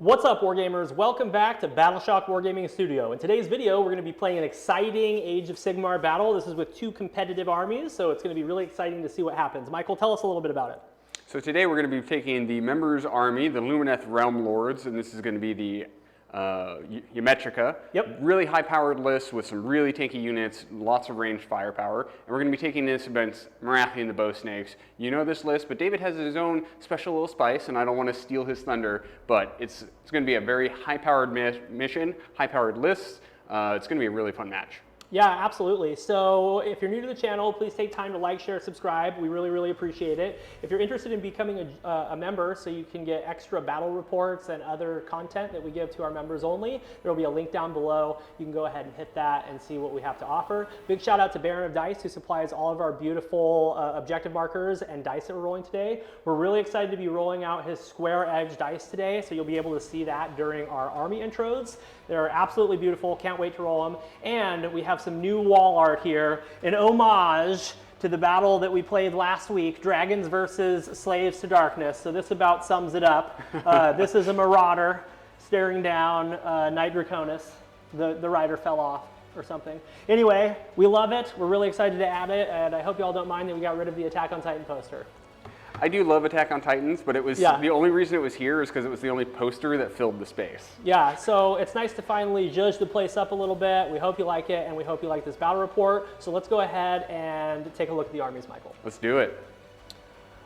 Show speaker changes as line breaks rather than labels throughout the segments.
What's up, Wargamers? Welcome back to Battleshock Wargaming Studio. In today's video, we're going to be playing an exciting Age of Sigmar battle. This is with two competitive armies, so it's going to be really exciting to see what happens. Michael, tell us a little bit about it.
So today we're going to be taking the members' army, the Lumineth Realmlords, and this is going to be the Ymetrica.
Yep.
Really high-powered list with some really tanky units, lots of ranged firepower. And we're going to be taking this against Morathi and the Bow Snakes. You know this list, but David has his own special little spice, and I don't want to steal his thunder, but it's going to be a very high-powered mission, high-powered list. It's going to be a really fun match.
Yeah, absolutely. So if you're new to the channel, please take time to like, share, subscribe. We really appreciate it. If you're interested in becoming a member so you can get extra battle reports and other content that we give to our members only, there will be a link down below. You can go ahead and hit that and see what we have to offer. Big shout out to Baron of Dice, who supplies all of our beautiful objective markers and dice that we're rolling today. We're really excited to be rolling out his square edge dice today, so you'll be able to see that during our army intros. They're absolutely beautiful. Can't wait to roll them. And we have some new wall art here in homage to the battle that we played last week, Dragons versus Slaves to Darkness. So this about sums it up. This is a marauder staring down Knight Draconis. The rider fell off or something. Anyway, we love it. We're really excited to add it, and I hope you all don't mind that we got rid of the Attack on Titan poster.
I do love Attack on Titans, but it was the only reason it was here is because it was the only poster that filled the space. Yeah,
so it's nice to finally judge the place up a little bit. We hope you like it, and we hope you like this battle report. So let's go ahead and take a look at the armies, Michael.
Let's do it.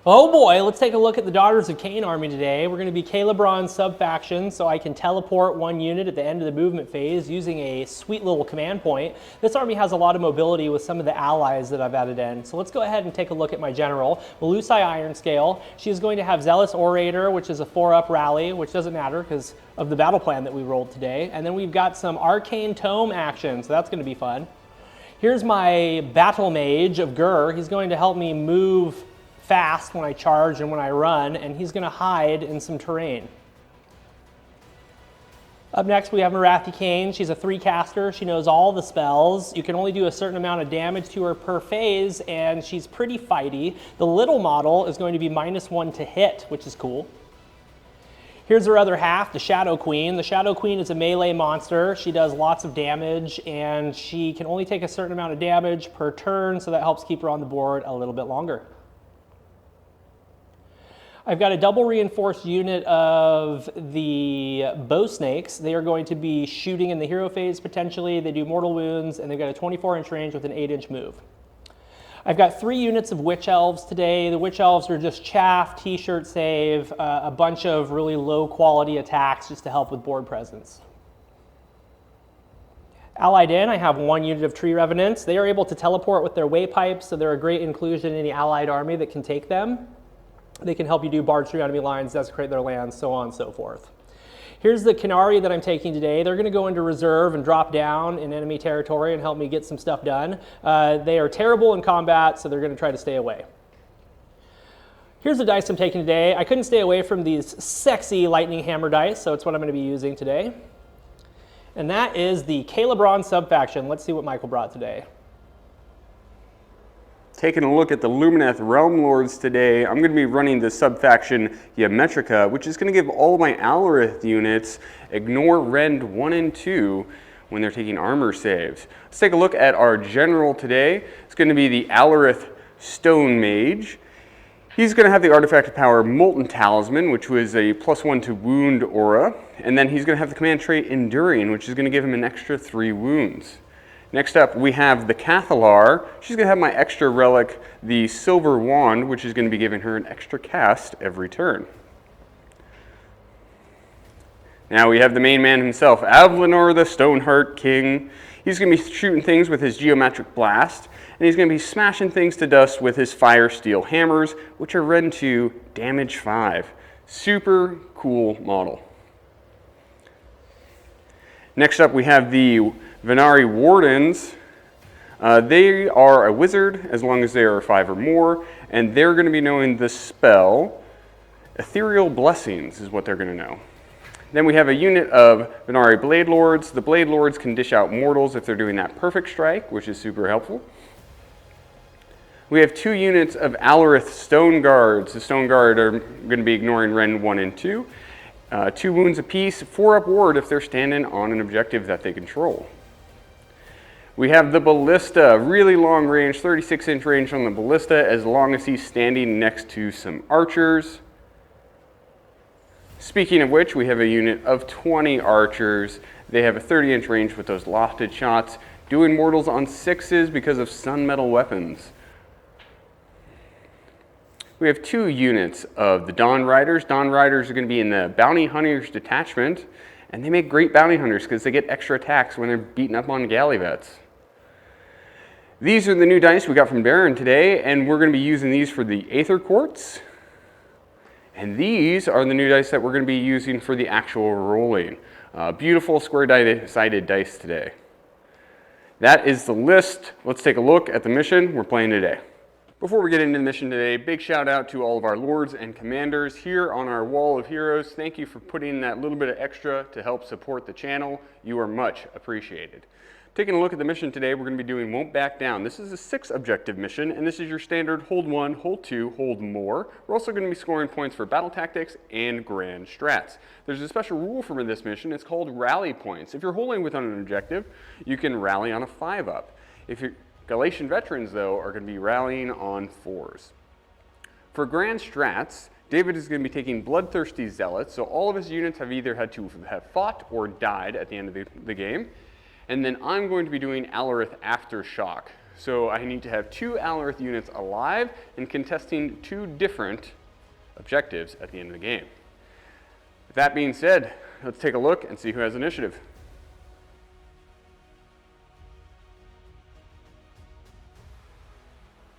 Oh boy, let's take a look at the Daughters of Khaine army today. We're going to be Khailebron sub-faction, so I can teleport one unit at the end of the movement phase using a sweet little command point. This army has a lot of mobility with some of the allies that I've added in. So let's go ahead and take a look at my general, Melusai Ironscale. She's going to have Zealous Orator, which is a 4-up rally, which doesn't matter because of the battle plan that we rolled today. And then we've got some Arcane Tome action, so that's going to be fun. Here's my Battle Mage of Gur. He's going to help me move fast when I charge and when I run, and he's going to hide in some terrain. Up next, we have Morathi-khaine. She's a 3-caster. She knows all the spells. You can only do a certain amount of damage to her per phase, and she's pretty fighty. The little model is going to be -1 to hit, which is cool. Here's her other half, the Shadow Queen. The Shadow Queen is a melee monster. She does lots of damage, and she can only take a certain amount of damage per turn, so that helps keep her on the board a little bit longer. I've got a double reinforced unit of the Bow Snakes. They are going to be shooting in the hero phase potentially. They do mortal wounds, and they've got a 24-inch range with an 8-inch move. I've got 3 units of Witch Elves today. The Witch Elves are just chaff, t-shirt save, a bunch of really low quality attacks just to help with board presence. Allied in, I have 1 unit of Tree Revenants. They are able to teleport with their waypipes, so they're a great inclusion in the allied army that can take them. They can help you do barge through enemy lines, desecrate their lands, so on and so forth. Here's the Canary that I'm taking today. They're going to go into reserve and drop down in enemy territory and help me get some stuff done. They are terrible in combat, so they're going to try to stay away. Here's the dice I'm taking today. I couldn't stay away from these sexy lightning hammer dice, so it's what I'm going to be using today. And that is the Khailebron sub-faction. Let's see what Michael brought today.
Taking a look at the Lumineth Realmlords today, I'm going to be running the sub-faction Ymetrica, which is going to give all my Alarith units ignore Rend 1 and 2 when they're taking armor saves. Let's take a look at our general today. It's going to be the Alarith Stone Mage. He's going to have the artifact of power Molten Talisman, which was a +1 to wound aura, and then he's going to have the command trait Enduring, which is going to give him an extra 3 wounds. Next up, we have the Cathalar. She's going to have my extra relic, the Silver Wand, which is going to be giving her an extra cast every turn. Now we have the main man himself, Avlinor the Stoneheart King. He's going to be shooting things with his Geometric Blast, and he's going to be smashing things to dust with his Fire Steel Hammers, which are Rend 2, damage 5. Super cool model. Next up, we have the Venari Wardens. They are a wizard as long as they are 5 or more, and they're going to be knowing the spell Ethereal Blessings is what they're going to know. Then we have a unit of Venari Blade Lords. The Blade Lords can dish out mortals if they're doing that perfect strike, which is super helpful. We have 2 units of Alarith Stone Guards. The Stone Guard are going to be ignoring Rend 1 and 2. 2 wounds apiece, 4 up ward if they're standing on an objective that they control. We have the Ballista, really long range, 36-inch range on the Ballista, as long as he's standing next to some archers. Speaking of which, we have a unit of 20 archers. They have a 30-inch range with those lofted shots, doing mortals on 6s because of sun metal weapons. We have 2 units of the Dawn Riders. Dawn Riders are going to be in the Bounty Hunters detachment, and they make great bounty hunters because they get extra attacks when they're beating up on galley vets. These are the new dice we got from Baron today, and we're going to be using these for the Aether Quartz. And these are the new dice that we're going to be using for the actual rolling. Beautiful square-sided dice today. That is the list. Let's take a look at the mission we're playing today. Before we get into the mission today, big shout out to all of our lords and commanders here on our wall of heroes. Thank you for putting that little bit of extra to help support the channel. You are much appreciated. Taking a look at the mission today, we're going to be doing Won't Back Down. This is a 6 objective mission, and this is your standard hold 1, hold 2, hold more. We're also going to be scoring points for battle tactics and grand strats. There's a special rule for this mission. It's called rally points. If you're holding within an objective, you can rally on a 5-up. If you're Galatian veterans, though, are going to be rallying on 4s. For grand strats, David is going to be taking Bloodthirsty Zealots, so all of his units have either had to have fought or died at the end of the game. And then I'm going to be doing Alarith Aftershock. So I need to have 2 Alarith units alive and contesting 2 different objectives at the end of the game. With that being said, let's take a look and see who has initiative.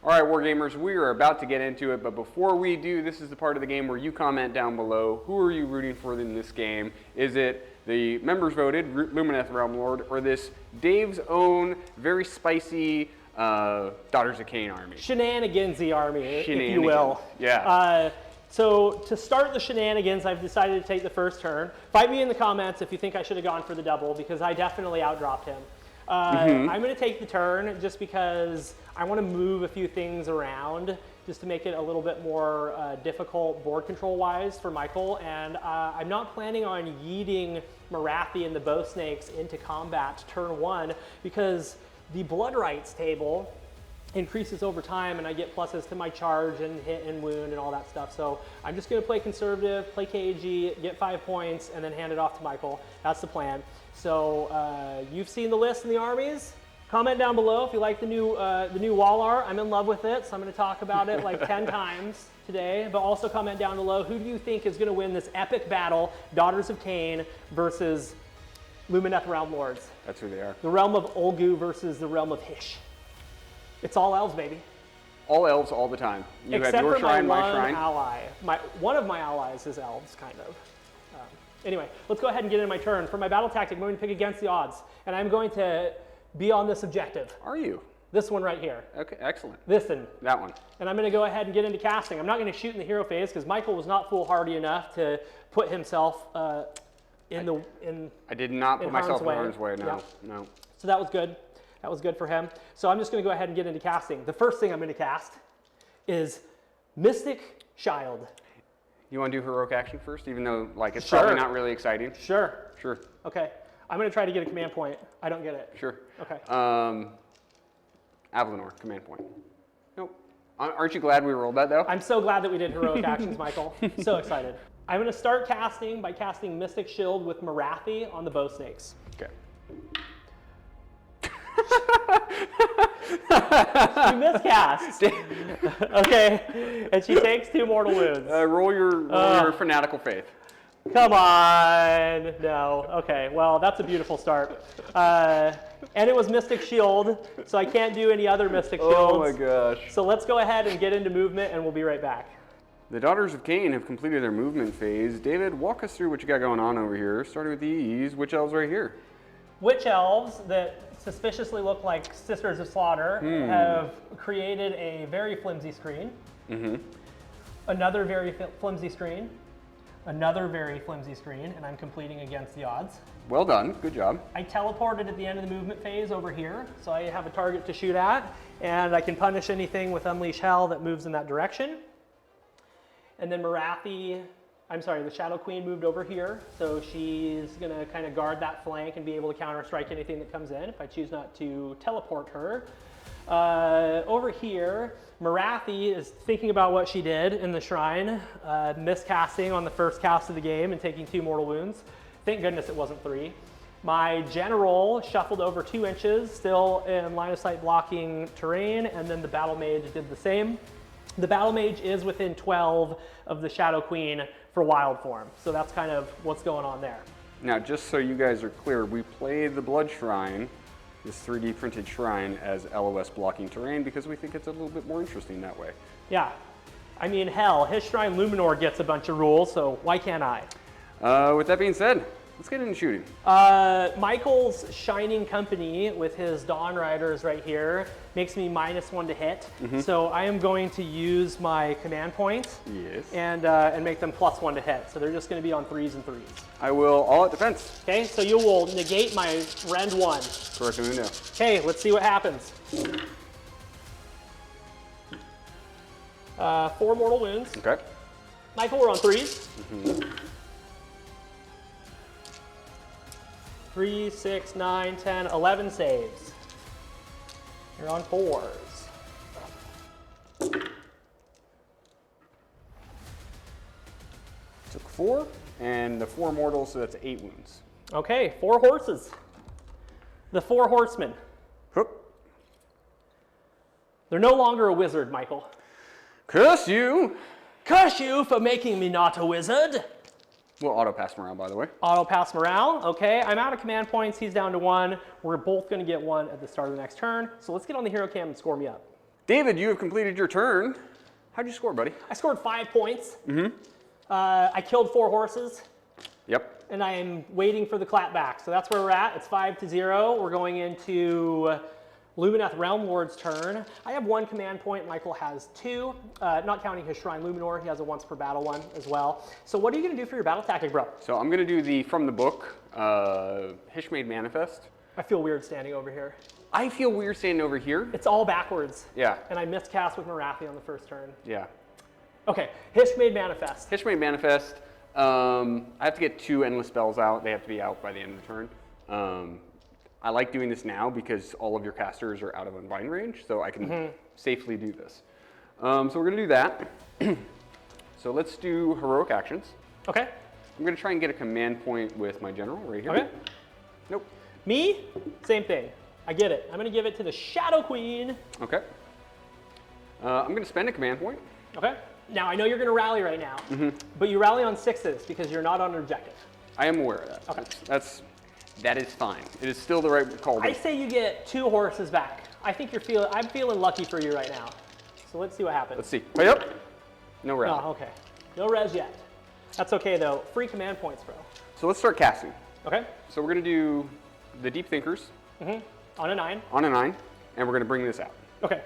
All right, Wargamers, we are about to get into it, but before we do, this is the part of the game where you comment down below, who are you rooting for in this game? Is it the members voted, Lumineth Realmlord, or this Dave's own, very spicy Daughters of Khaine army?
Shenanigansy army, if you will.
Yeah.
So to start the shenanigans, I've decided to take the first turn. Fight me in the comments if you think I should have gone for the double, because I definitely outdropped him. I'm going to take the turn just because I want to move a few things around just to make it a little bit more difficult board control wise for Michael. And I'm not planning on yeeting Morathi and the Bow Snakes into combat turn 1 because the Blood Rights table increases over time and I get pluses to my charge and hit and wound and all that stuff. So I'm just going to play conservative, play KG, get 5 points, and then hand it off to Michael. That's the plan. So you've seen the list in the armies. Comment down below if you like the new wall art. I'm in love with it, so I'm going to talk about it like 10 times today. But also comment down below, who do you think is going to win this epic battle, Daughters of Khaine versus Lumineth Realmlords?
That's who they are.
The realm of Olgu versus the realm of Hish. It's all elves, baby.
All elves all the time. You
Except
have your
for
shrine,
my
my
one
shrine.
ally. One of my allies is elves, kind of. Anyway, let's go ahead and get into my turn. For my battle tactic, I'm going to pick against the odds. And I'm going to be on this objective.
Are you?
This one right here.
Okay, excellent.
This one.
That one.
And I'm going to go ahead and get into casting. I'm not going to shoot in the hero phase because Michael was not foolhardy enough to put himself in
I did not put myself in harm's way, no.
Yeah.
No.
So that was good. That was good for him. So I'm just going to go ahead and get into casting. The first thing I'm going to cast is Mystic Shield.
You want to do heroic action first, even though like it's
Sure.
probably not really exciting?
Sure.
Sure.
Okay. I'm going to try to get a command point. I don't get it.
Sure.
Okay.
Avalanor, command point. Nope. Aren't you glad we rolled that though?
I'm so glad that we did heroic actions, Michael. So excited. I'm going to start casting by casting Mystic Shield with Morathi on the Bow Snakes.
Okay.
She miscast. Okay. And she takes 2 mortal wounds.
Roll your fanatical faith.
Come on. No. Okay. Well, that's a beautiful start. And it was Mystic Shield, so I can't do any other Mystic Shields.
Oh my gosh.
So let's go ahead and get into movement, and we'll be right back.
The Daughters of Khaine have completed their movement phase. David, walk us through what you got going on over here, starting with these witch elves right here.
Witch elves that suspiciously look like Sisters of Slaughter have created a very flimsy screen. Another very flimsy screen. Another very flimsy screen, and I'm completing against the odds.
Well done, good job.
I teleported at the end of the movement phase over here, so I have a target to shoot at, and I can punish anything with Unleash Hell that moves in that direction. And then Morathi I'm sorry, the Shadow Queen moved over here, so she's gonna kind of guard that flank and be able to counter-strike anything that comes in if I choose not to teleport her. Over here, Morathi is thinking about what she did in the shrine, miscasting on the first cast of the game and taking 2 mortal wounds. Thank goodness it wasn't 3. My general shuffled over 2 inches, still in line of sight blocking terrain, and then the battle mage did the same. The battle mage is within 12 of the Shadow Queen for wild form, so that's kind of what's going on there.
Now, just so you guys are clear, we play the Blood Shrine, this 3D printed shrine, as LOS blocking terrain because we think it's a little bit more interesting that way.
Yeah, I mean, hell, his Shrine Luminor gets a bunch of rules, so why can't I?
With that being said, let's get into shooting.
Michael's Shining Company with his Dawn Riders right here makes me -1 to hit. So I am going to use my command points and make them +1 to hit. So they're just going to be on 3s and 3s.
I will all out defense.
Okay, so you will negate my Rend 1.
Correct, no.
Okay, let's see what happens. 4 mortal wounds.
Okay.
Michael, we're on 3s. 3, 6, 9, 10, 11 saves. You're on 4s.
Took 4, and the 4 mortals, so that's 8 wounds.
Okay, 4 horses. The 4 horsemen.
Hook.
They're no longer a wizard, Michael.
Curse you!
Curse you for making me not a wizard.
We'll auto pass morale, by the way.
Auto pass morale. Okay, I'm out of command points. He's down to 1. We're both going to get 1 at the start of the next turn. So let's get on the hero cam and score me up.
David, you have completed your turn. How'd you score, buddy?
I scored 5 points. I killed 4 horses.
Yep.
And I am waiting for the clap back. So that's where we're at. It's 5-0. We're going into Lumineth Realmlords' turn. I have 1 command point. Michael has 2, not counting his Shrine Luminor. He has a once per battle one as well. So what are you going to do for your battle tactic, bro?
So I'm going to do the from the book Hishmade Manifest.
I feel weird standing over here.
I feel weird standing over here.
It's all backwards.
Yeah.
And I miscast with Morathi on the first turn.
Yeah.
Okay, Hishmade Manifest.
Hishmade Manifest. I have to get 2 endless spells out. They have to be out by the end of the turn. I like doing this now because all of your casters are out of Unbind range, so I can safely do this. So we're going to do that. So let's do heroic actions.
Okay.
I'm going to try and get a command point with my general right here.
Okay.
Nope.
Me, same thing. I get it. I'm going to give it to the Shadow Queen.
Okay. I'm going to spend a command point.
Okay. Now, I know you're going to rally right now, but you rally on 6s because you're not on an objective.
I am aware of that.
Okay.
That is fine. It is still the right call.
I say you get 2 horses back. I think I'm feeling lucky for you right now. So let's see what happens.
Let's see. Wait up. No res.
Oh, okay. No res yet. That's okay though. Free command points, bro.
So let's start casting.
Okay.
So we're going to do the Deep Thinkers.
On a 9.
On a 9, and we're going to bring this out.
Okay.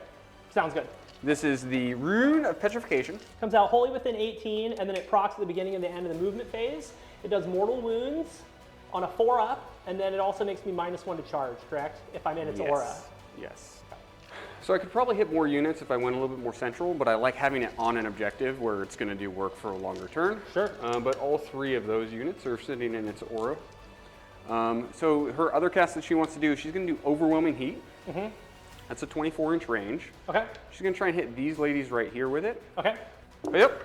Sounds good.
This is the Rune of Petrification.
Comes out wholly within 18, and then it procs at the beginning and the end of the movement phase. It does mortal wounds on a 4-up, and then it also makes me -1 to charge, correct? If I'm in its aura.
Yes. So I could probably hit more units if I went a little bit more central, but I like having it on an objective where it's going to do work for a longer turn.
Sure.
But all 3 of those units are sitting in its aura. So her other cast that she wants to do, she's going to do Overwhelming Heat. That's a 24-inch range.
Okay.
She's going to try and hit these ladies right here with it.
Okay.
Yep.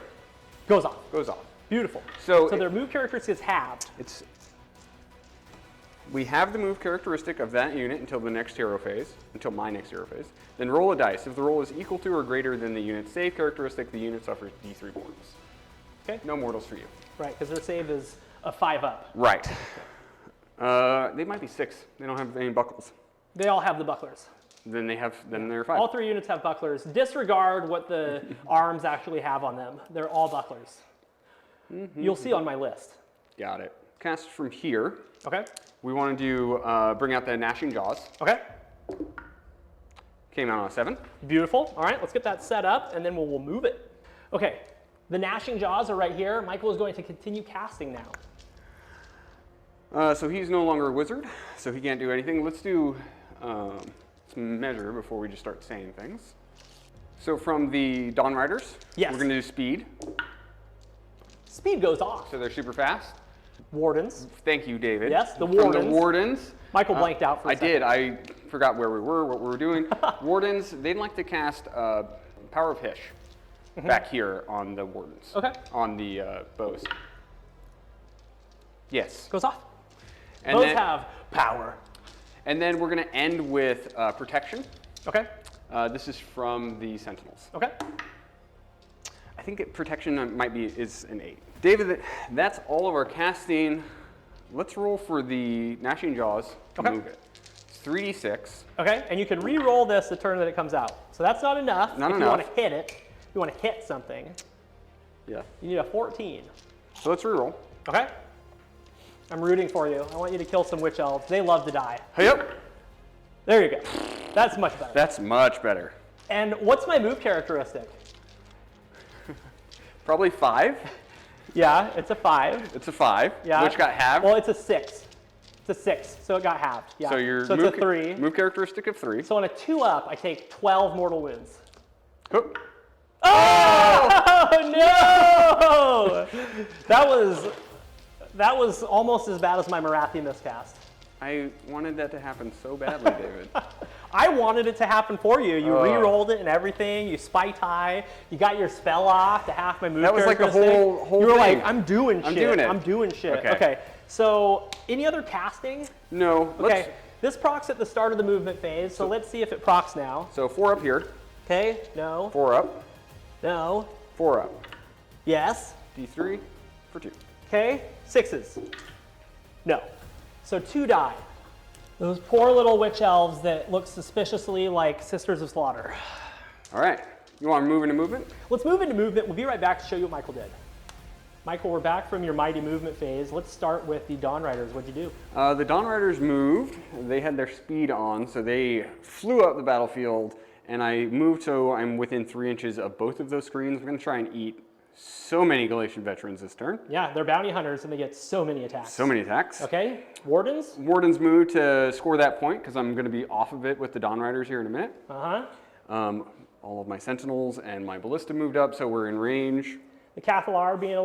Goes off.
Goes off.
Beautiful.
So
their move characteristic is halved.
We have the move characteristic of that unit until the next hero phase, until my next hero phase. Then roll a dice. If the roll is equal to or greater than the unit's save characteristic, the unit suffers D3 mortals.
Okay.
No mortals for you.
Right, because their save is a 5-up.
Right. They might be 6. They don't have any buckles.
They all have the bucklers.
Then they're 5.
All 3 units have bucklers. Disregard what the arms actually have on them. They're all bucklers. You'll see on my list.
Got it. Cast from here.
Okay.
We want to do bring out the Gnashing Jaws.
Okay.
Came out on a 7.
Beautiful. All right, let's get that set up, and then we'll move it. Okay, the Gnashing Jaws are right here. Michael is going to continue casting now.
So he's no longer a wizard, so he can't do anything. Let's do some measure before we just start saying things. So from the Dawn Riders,
yes,
we're going to do speed.
speed goes off.
So they're super fast.
Wardens.
Thank you, David.
Yes, the
From
Wardens.
the Wardens.
Michael blanked out for a second.
I did. I forgot where we were, what we were doing. Wardens, they'd like to cast Power of Hish back here on the Wardens.
Okay.
On the bows. Yes.
Goes off.
And
Bows
then,
have power.
And then we're going to end with Protection.
Okay.
This is from the Sentinels.
Okay.
I think Protection is an 8. David, that's all of our casting. Let's roll for the Gnashing Jaws to
Okay.
move it. It's 3d6.
Okay, and you can re-roll this the turn that it comes out. So that's not enough.
Not
if
enough.
you want to hit it, if you want to hit something,
Yeah.
you need a 14.
So let's reroll.
Okay? I'm rooting for you. I want you to kill some witch elves. They love to die.
Yep.
There you go. That's much better.
That's much better.
And what's my move characteristic?
Probably 5.
Yeah, it's a 5.
It's a 5,
Yeah.
which got halved.
Well, it's a 6. It's a 6, so it got halved. Yeah.
So your
it's a 3.
move characteristic of 3.
So on a 2-up, I take 12 mortal wounds.
Hook.
Oh no! That was almost as bad as my Morathi miscast.
I wanted that to happen so badly, David.
I wanted it to happen for you. You re-rolled it and everything. You spiked high. You got your spell off to half my move.
That was like the
characteristic.
whole
You were
thing.
like, I'm doing shit.
I'm doing it.
I'm doing shit.
Okay.
Okay. So, any other casting?
No.
Okay. This procs at the start of the movement phase. So let's see if it procs now.
So 4 up here.
Okay. No.
4 up.
No.
4 up.
Yes.
D3 for 2.
Okay. 6s. No. So 2 die. Those poor little witch elves that look suspiciously like Sisters of Slaughter.
All right. You want to move into movement?
Let's move into movement. We'll be right back to show you what Michael did. Michael, we're back from your mighty movement phase. Let's start with the Dawn Riders. What'd you do?
The Dawn Riders moved. They had their speed on, so they flew up the battlefield, and I moved so I'm within 3 inches of both of those screens. We're going to try and eat so many Galatian veterans this turn.
Yeah, they're bounty hunters and they get so many attacks.
So many attacks.
Okay, Wardens?
Wardens moved to score that point because I'm going to be off of it with the Dawn Riders here in a minute. All of my Sentinels and my Ballista moved up, so we're in range.
The Cathalar being a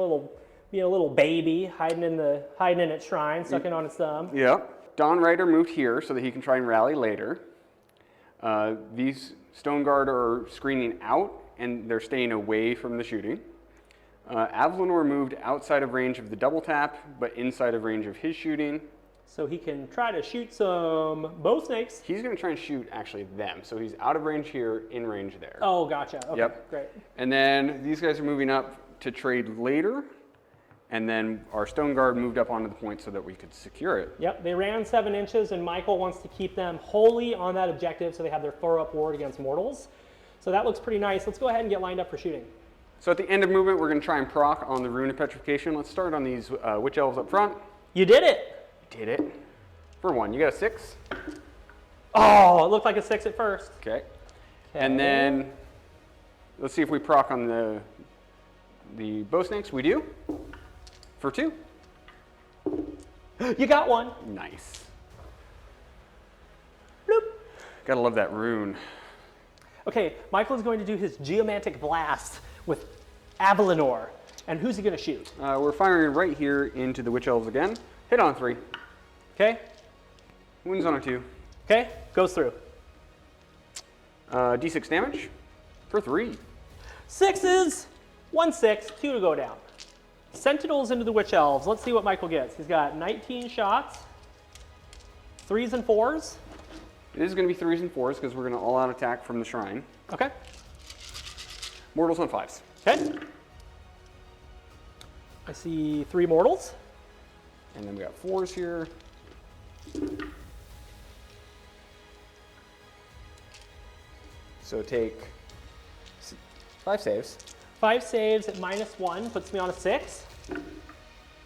little baby, hiding in its shrine, sucking on its thumb.
Yep. Dawn Rider moved here so that he can try and rally later. These Stone Guard are screening out and they're staying away from the shooting. Avlanor moved outside of range of the double tap, but inside of range of his shooting.
So he can try to shoot some bow snakes.
He's going to try and shoot actually them. So he's out of range here, in range there.
Oh, gotcha. Okay,
Yep.
Great.
And then these guys are moving up to trade later. And then our Stone Guard moved up onto the point so that we could secure it.
Yep, they ran 7 inches, and Michael wants to keep them wholly on that objective so they have their 4-up ward against mortals. So that looks pretty nice. Let's go ahead and get lined up for shooting.
So at the end of movement, we're going to try and proc on the Rune of Petrification. Let's start on these Witch Elves up front.
You did it!
Did it. For 1, you got a 6.
Oh, it looked like a 6 at first.
Okay. And then let's see if we proc on the bow snakes. We do. For 2.
You got one.
Nice.
Bloop.
Gotta love that rune.
Okay, Michael is going to do his Geomantic Blast with Avlanor. And who's he going to shoot?
We're firing right here into the Witch Elves again. Hit on 3.
Okay.
Wounds on a 2.
Okay, goes through.
D6 damage for 3.
6s, 1 6, 2 to go down. Sentinels into the Witch Elves. Let's see what Michael gets. He's got 19 shots, 3s and 4s.
It is going to be 3s and 4s because we're going to all-out attack from the shrine.
Okay.
Mortals on 5s.
Okay. I see 3 mortals.
And then we got 4s here. So take 5 saves.
5 saves at -1 puts me on a 6.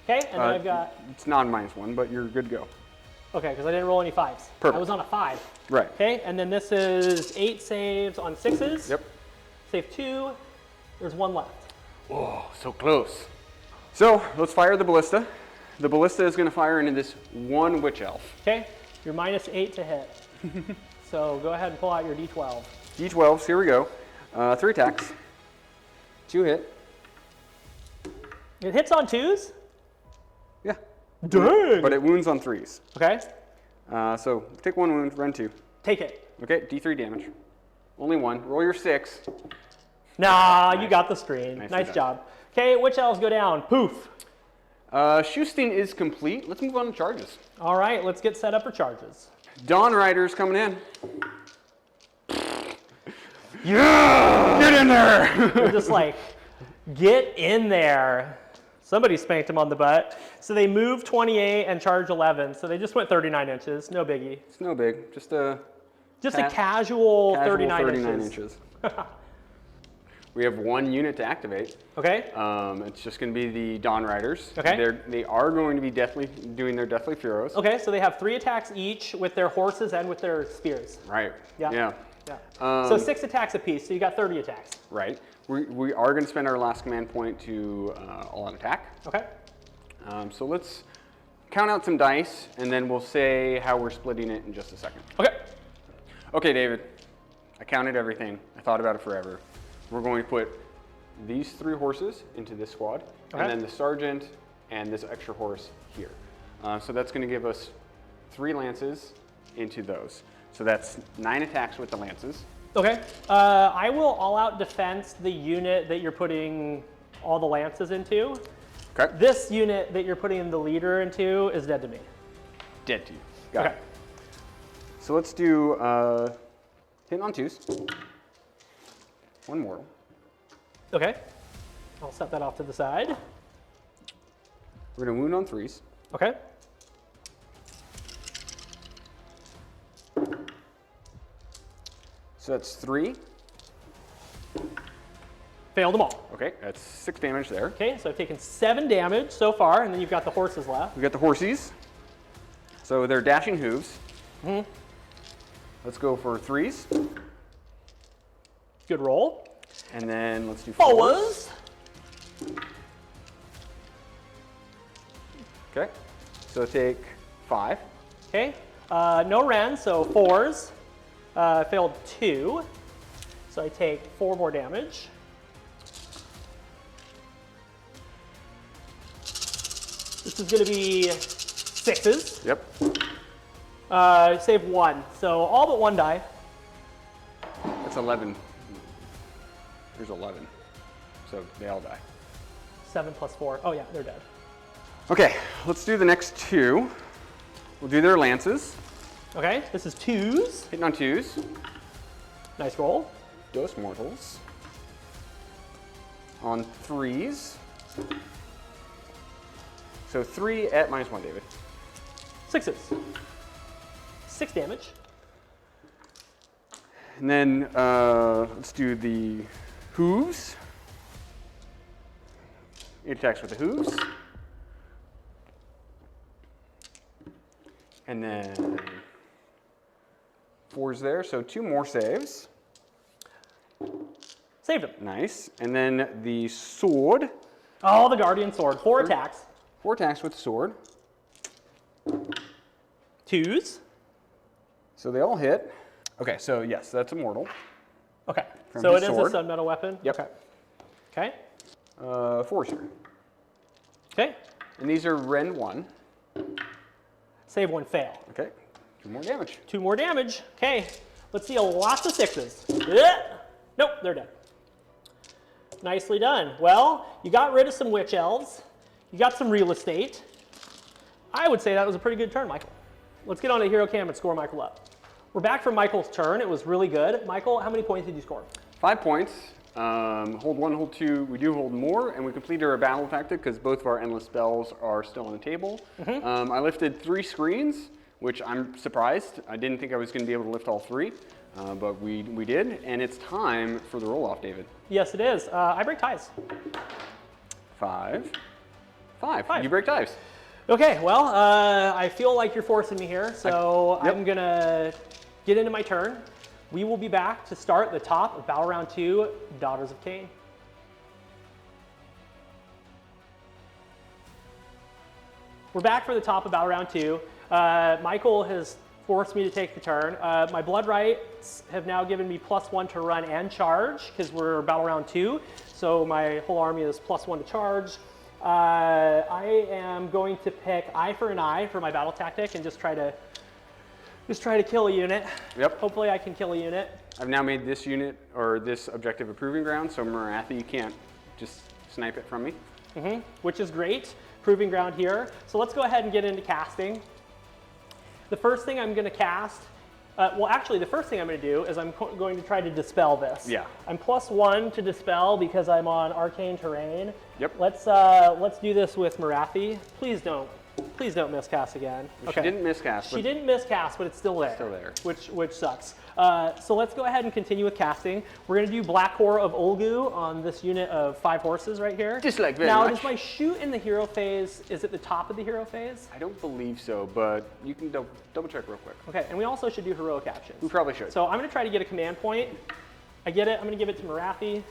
Okay, and then I've got.
It's non-1, but you're good to go.
Okay, because I didn't roll any 5s.
Perfect.
I was on a 5.
Right.
Okay, and then this is 8 saves on 6s.
Yep.
Save 2. There's 1 left.
Oh, so close. So let's fire the ballista. The ballista is going to fire into this 1 Witch Elf.
Okay, you're -8 to hit. So go ahead and pull out your D12.
D12s, here we go. 3 attacks. 2 hit.
It hits on 2s?
Yeah.
Dang!
But it wounds on 3s.
Okay.
So take 1 wound, run 2.
Take it.
Okay, D3 damage. Only 1. Roll your 6.
Nah,
Nice.
you got the screen.
Nicely
Nice
done.
job. Okay, which elves go down? Poof.
Shoesteen is complete. Let's move on to charges.
All right, let's get set up for charges.
Dawn Rider's coming in. Yeah! Get in there!
They're just like, get in there. Somebody spanked him on the butt. So they move 28 and charge 11. So they just went 39 inches. No biggie.
It's no big. Just a
casual 39
inches. We have 1 unit to activate.
Okay.
It's just going to be the Dawn Riders.
Okay.
They are going to be doing their Deathly Furies.
Okay, so they have 3 attacks each with their horses and with their spears.
Right.
Yeah.
Yeah.
Yeah. So 6 attacks apiece, so you got 30 attacks.
Right. We are going to spend our last command point to all-out attack.
Okay.
So let's count out some dice, and then we'll say how we're splitting it in just a second.
Okay.
Okay, David. I counted everything. I thought about it forever. We're going to put these 3 horses into this squad, and then the sergeant and this extra horse here. So that's going to give us 3 lances into those. So that's 9 attacks with the lances.
Okay. I will all-out defense the unit that you're putting all the lances into.
Okay.
This unit that you're putting the leader into is dead to me.
Dead to you. Got it. So let's do hitting on 2s. 1 mortal.
Okay. I'll set that off to the side.
We're going to wound on 3s.
Okay.
So that's 3.
Failed them all.
Okay, that's 6 damage there.
Okay, so I've taken 7 damage so far, and then you've got the horses left.
We got the horsies. So they're dashing hooves. Let's go for 3s.
Good roll.
And then let's do
4s.
Okay, so take 5.
Okay, no Ren, so 4s. Failed 2, so I take 4 more damage. This is going to be 6s.
Yep.
Save 1, so all but 1 die.
That's 11. There's 11. So they all die.
7 plus 4. Oh yeah, they're dead.
Okay, let's do the next 2. We'll do their lances.
Okay, this is 2s.
Hitting on 2s.
Nice roll.
Dos mortals. On 3s. So 3 at -1, David.
6s. 6 damage.
And then let's do the hooves. 8 attacks with the hooves. And then 4's there, so 2 more saves.
Saved him.
Nice. And then the sword.
Oh, the Guardian Sword. 4 attacks.
4 attacks with the sword.
2s.
So they all hit. Okay, so yes, that's a mortal.
Okay,
From
so
his
it is
sword.
a Sunmetal weapon?
Yep.
Okay. Okay.
4's here.
Okay.
And these are Ren 1.
Save 1, fail.
Okay, 2 more damage.
2 more damage. Okay, let's see lots of 6s. Ugh. Nope, they're dead. Nicely done. Well, you got rid of some witch elves. You got some real estate. I would say that was a pretty good turn, Michael. Let's get on to Hero Cam and score Michael up. We're back from Michael's turn. It was really good. Michael, how many points did you score?
5 points. Hold 1, hold 2. We do hold more, and we completed our battle tactic because both of our endless spells are still on the table. I lifted 3 screens, which I'm surprised. I didn't think I was going to be able to lift all 3, but we did, and it's time for the roll-off, David.
Yes, it is. I break ties.
5. 5.
5.
You break ties.
Okay, well, I feel like you're forcing me here, so
Yep.
I'm going to get into my turn. We will be back to start the top of Battle Round 2, Daughters of Khaine. We're back for the top of Battle Round 2. Michael has forced me to take the turn. My Blood Rights have now given me +1 to run and charge, because we're Battle Round 2, so my whole army is +1 to charge. I am going to pick eye for an eye for my battle tactic and just try to kill a unit.
Yep.
Hopefully I can kill a unit.
I've now made this unit, or this objective a proving ground, so Morathi can't just snipe it from me.
Which is great. Proving ground here. So let's go ahead and get into casting. The first thing I'm going to cast, well actually the first thing I'm going to do is I'm going to try to dispel this.
Yeah.
I'm +1 to dispel because I'm on arcane terrain.
Yep.
Let's do this with Morathi. Please don't miscast again.
Well, okay. She didn't miscast.
She didn't miscast, but it's still there.
Still there.
Which sucks. So let's go ahead and continue with casting. We're going to do Black Horror of Olgu on this unit of 5 horses right here.
Dislike very
now,
much.
does my shoot in the hero phase, is it the top of the hero phase?
I don't believe so, but you can double check real quick.
Okay, and we also should do heroic actions.
We probably should.
So I'm going to try to get a command point. I get it. I'm going to give it to Morathi.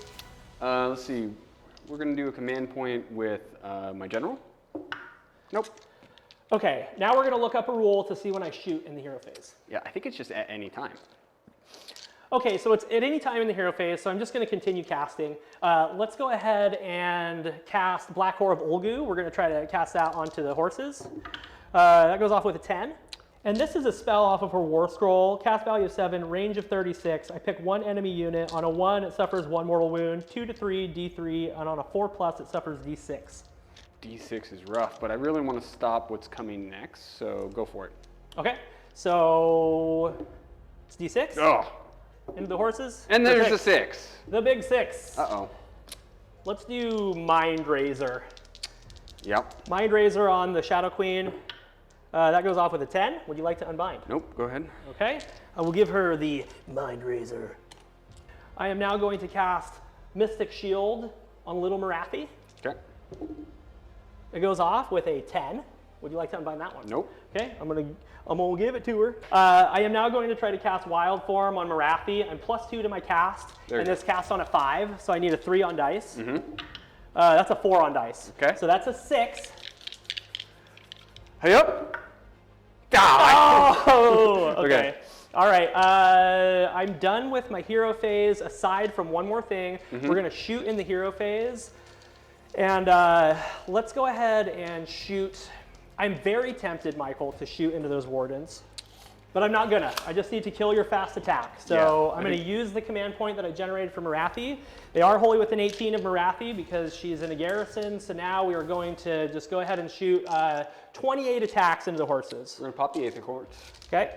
Let's see. We're going to do a command point with my general. Nope.
Okay, now we're going to look up a rule to see when I shoot in the hero phase.
Yeah, I think it's just at any time.
Okay, so it's at any time in the hero phase, so I'm just going to continue casting. Let's go ahead and cast Black Horror of Olgu. We're going to try to cast that onto the horses. That goes off with a 10. And this is a spell off of her War Scroll. Cast value of 7, range of 36. I pick 1 enemy unit. On a 1, it suffers 1 mortal wound. 2 to 3, D3. And on a 4+, it suffers D6.
D6 is rough, but I really want to stop what's coming next, so go for it.
Okay, so it's D6.
Oh.
Into the horses.
And there's a 6.
The big 6.
Uh-oh.
Let's do Mind Razor.
Yep.
Mind Razor on the Shadow Queen. That goes off with a 10. Would you like to unbind?
Nope, go ahead.
Okay, I will give her the Mind Razor. I am now going to cast Mystic Shield on Little Morathi.
Okay.
It goes off with a 10. Would you like to unbind that one?
Nope.
Okay, I'm gonna give it to her. I am now going to try to cast Wild Form on Morathi. I'm +2 to my cast, and this cast on a 5, so I need a 3 on dice. That's a 4 on dice.
Okay.
So that's a 6.
Hey up!
Oh, okay.
Okay.
All right, I'm done with my hero phase, aside from one more thing. We're gonna shoot in the hero phase. And let's go ahead and shoot. I'm very tempted, Michael, to shoot into those wardens, but I'm not gonna. I just need to kill your fast attack. So yeah, I'm gonna use the command point that I generated for Morathi. They are wholly within 18 of Morathi because she's in a garrison. So now we are going to just go ahead and shoot 28 attacks into the horses.
We're gonna pop the 8th cohort.
Okay.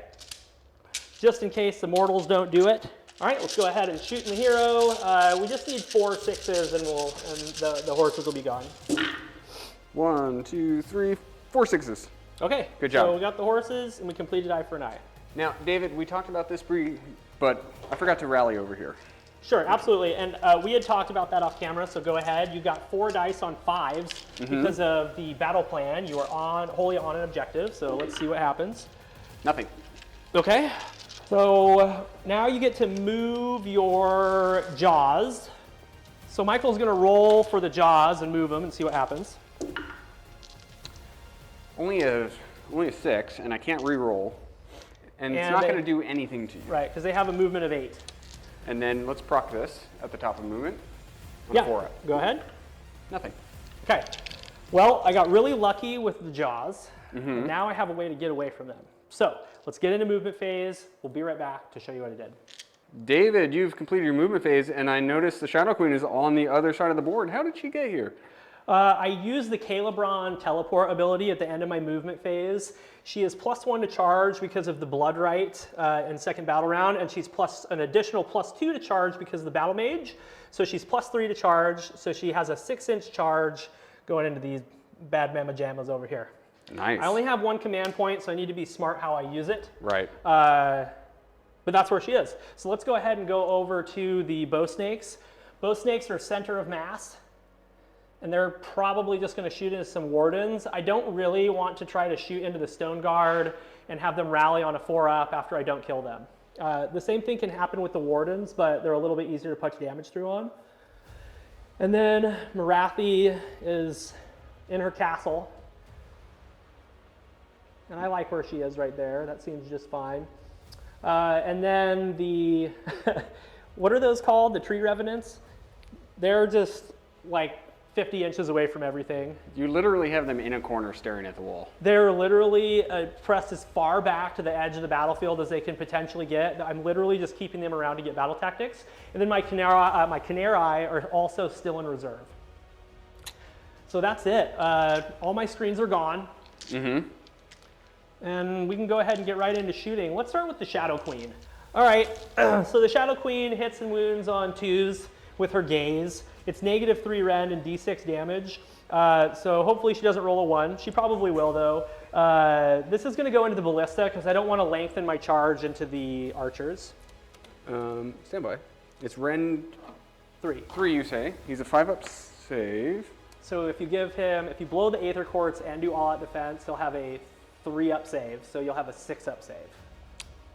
Just in case the mortals don't do it. All right, let's go ahead and shoot in the hero. We just need 4 6s and the horses will be gone.
1, 2, 3, 4 6s.
Okay,
good job.
So we got the horses and we completed eye for an eye.
Now, David, we talked about this but I forgot to rally over here.
Sure, absolutely. And we had talked about that off camera, so go ahead. You got 4 dice on 5s because of the battle plan. You are wholly on an objective, so let's see what happens.
Nothing.
Okay. So now you get to move your jaws. So Michael's going to roll for the jaws and move them and see what happens.
Only a 6, and I can't re-roll. And it's not going to do anything to you.
Right, because they have a movement of 8.
And then let's proc this at the top of movement.
Yeah, go ahead.
Nothing.
Okay. Well, I got really lucky with the jaws. And now I have a way to get away from them. So let's get into movement phase. We'll be right back to show you what I did.
David, you've completed your movement phase, and I noticed the Shadow Queen is on the other side of the board. How did she get here?
I used the Khailebron teleport ability at the end of my movement phase. She is +1 to charge because of the Blood Rite in second battle round, and she's an additional +2 to charge because of the Battle Mage. So she's +3 to charge, so she has a 6-inch charge going into these bad mamma jammas over here.
Nice.
I only have 1 command point, so I need to be smart how I use it.
Right.
But that's where she is. So let's go ahead and go over to the bow snakes. Bow snakes are center of mass, and they're probably just going to shoot into some wardens. I don't really want to try to shoot into the stone guard and have them rally on a 4-up after I don't kill them. The same thing can happen with the wardens, but they're a little bit easier to punch damage through on. And then Morathi is in her castle. And I like where she is right there. That seems just fine. And then the, what are those called? The tree revenants? They're just like 50 inches away from everything.
You literally have them in a corner staring at the wall.
They're literally pressed as far back to the edge of the battlefield as they can potentially get. I'm literally just keeping them around to get battle tactics. And then my Canary are also still in reserve. So that's it. All my screens are gone. Mm-hmm. And we can go ahead and get right into shooting. Let's start with the Shadow Queen. All right, so the Shadow Queen hits and wounds on 2s with her gaze. It's -3 rend and d6 damage. So hopefully she doesn't roll a 1. She probably will though. This is gonna go into the ballista because I don't wanna lengthen my charge into the archers.
Stand by. It's rend
3.
3, you say. He's a 5-up save.
So if you blow the Aether Quartz and do all-out defense, he'll have a 3-up save. So you'll have a 6-up save.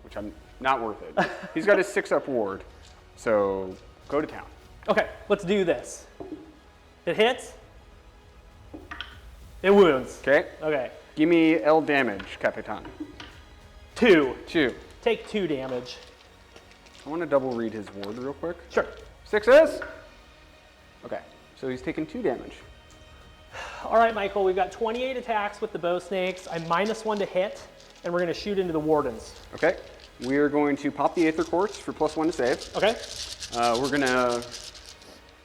Which I'm not worth it. He's got his 6-up ward. So go to town.
Okay, let's do this. It hits. It wounds.
Okay.
Okay.
Give me L damage, Capitan.
2.
2.
Take 2 damage.
I want to double read his ward real quick.
Sure.
6s? Okay, so he's taking 2 damage.
All right, Michael, we've got 28 attacks with the bow snakes. I'm -1 to hit, and we're gonna shoot into the wardens.
Okay, we are going to pop the Aether Quartz for +1 to save.
Okay.
We're gonna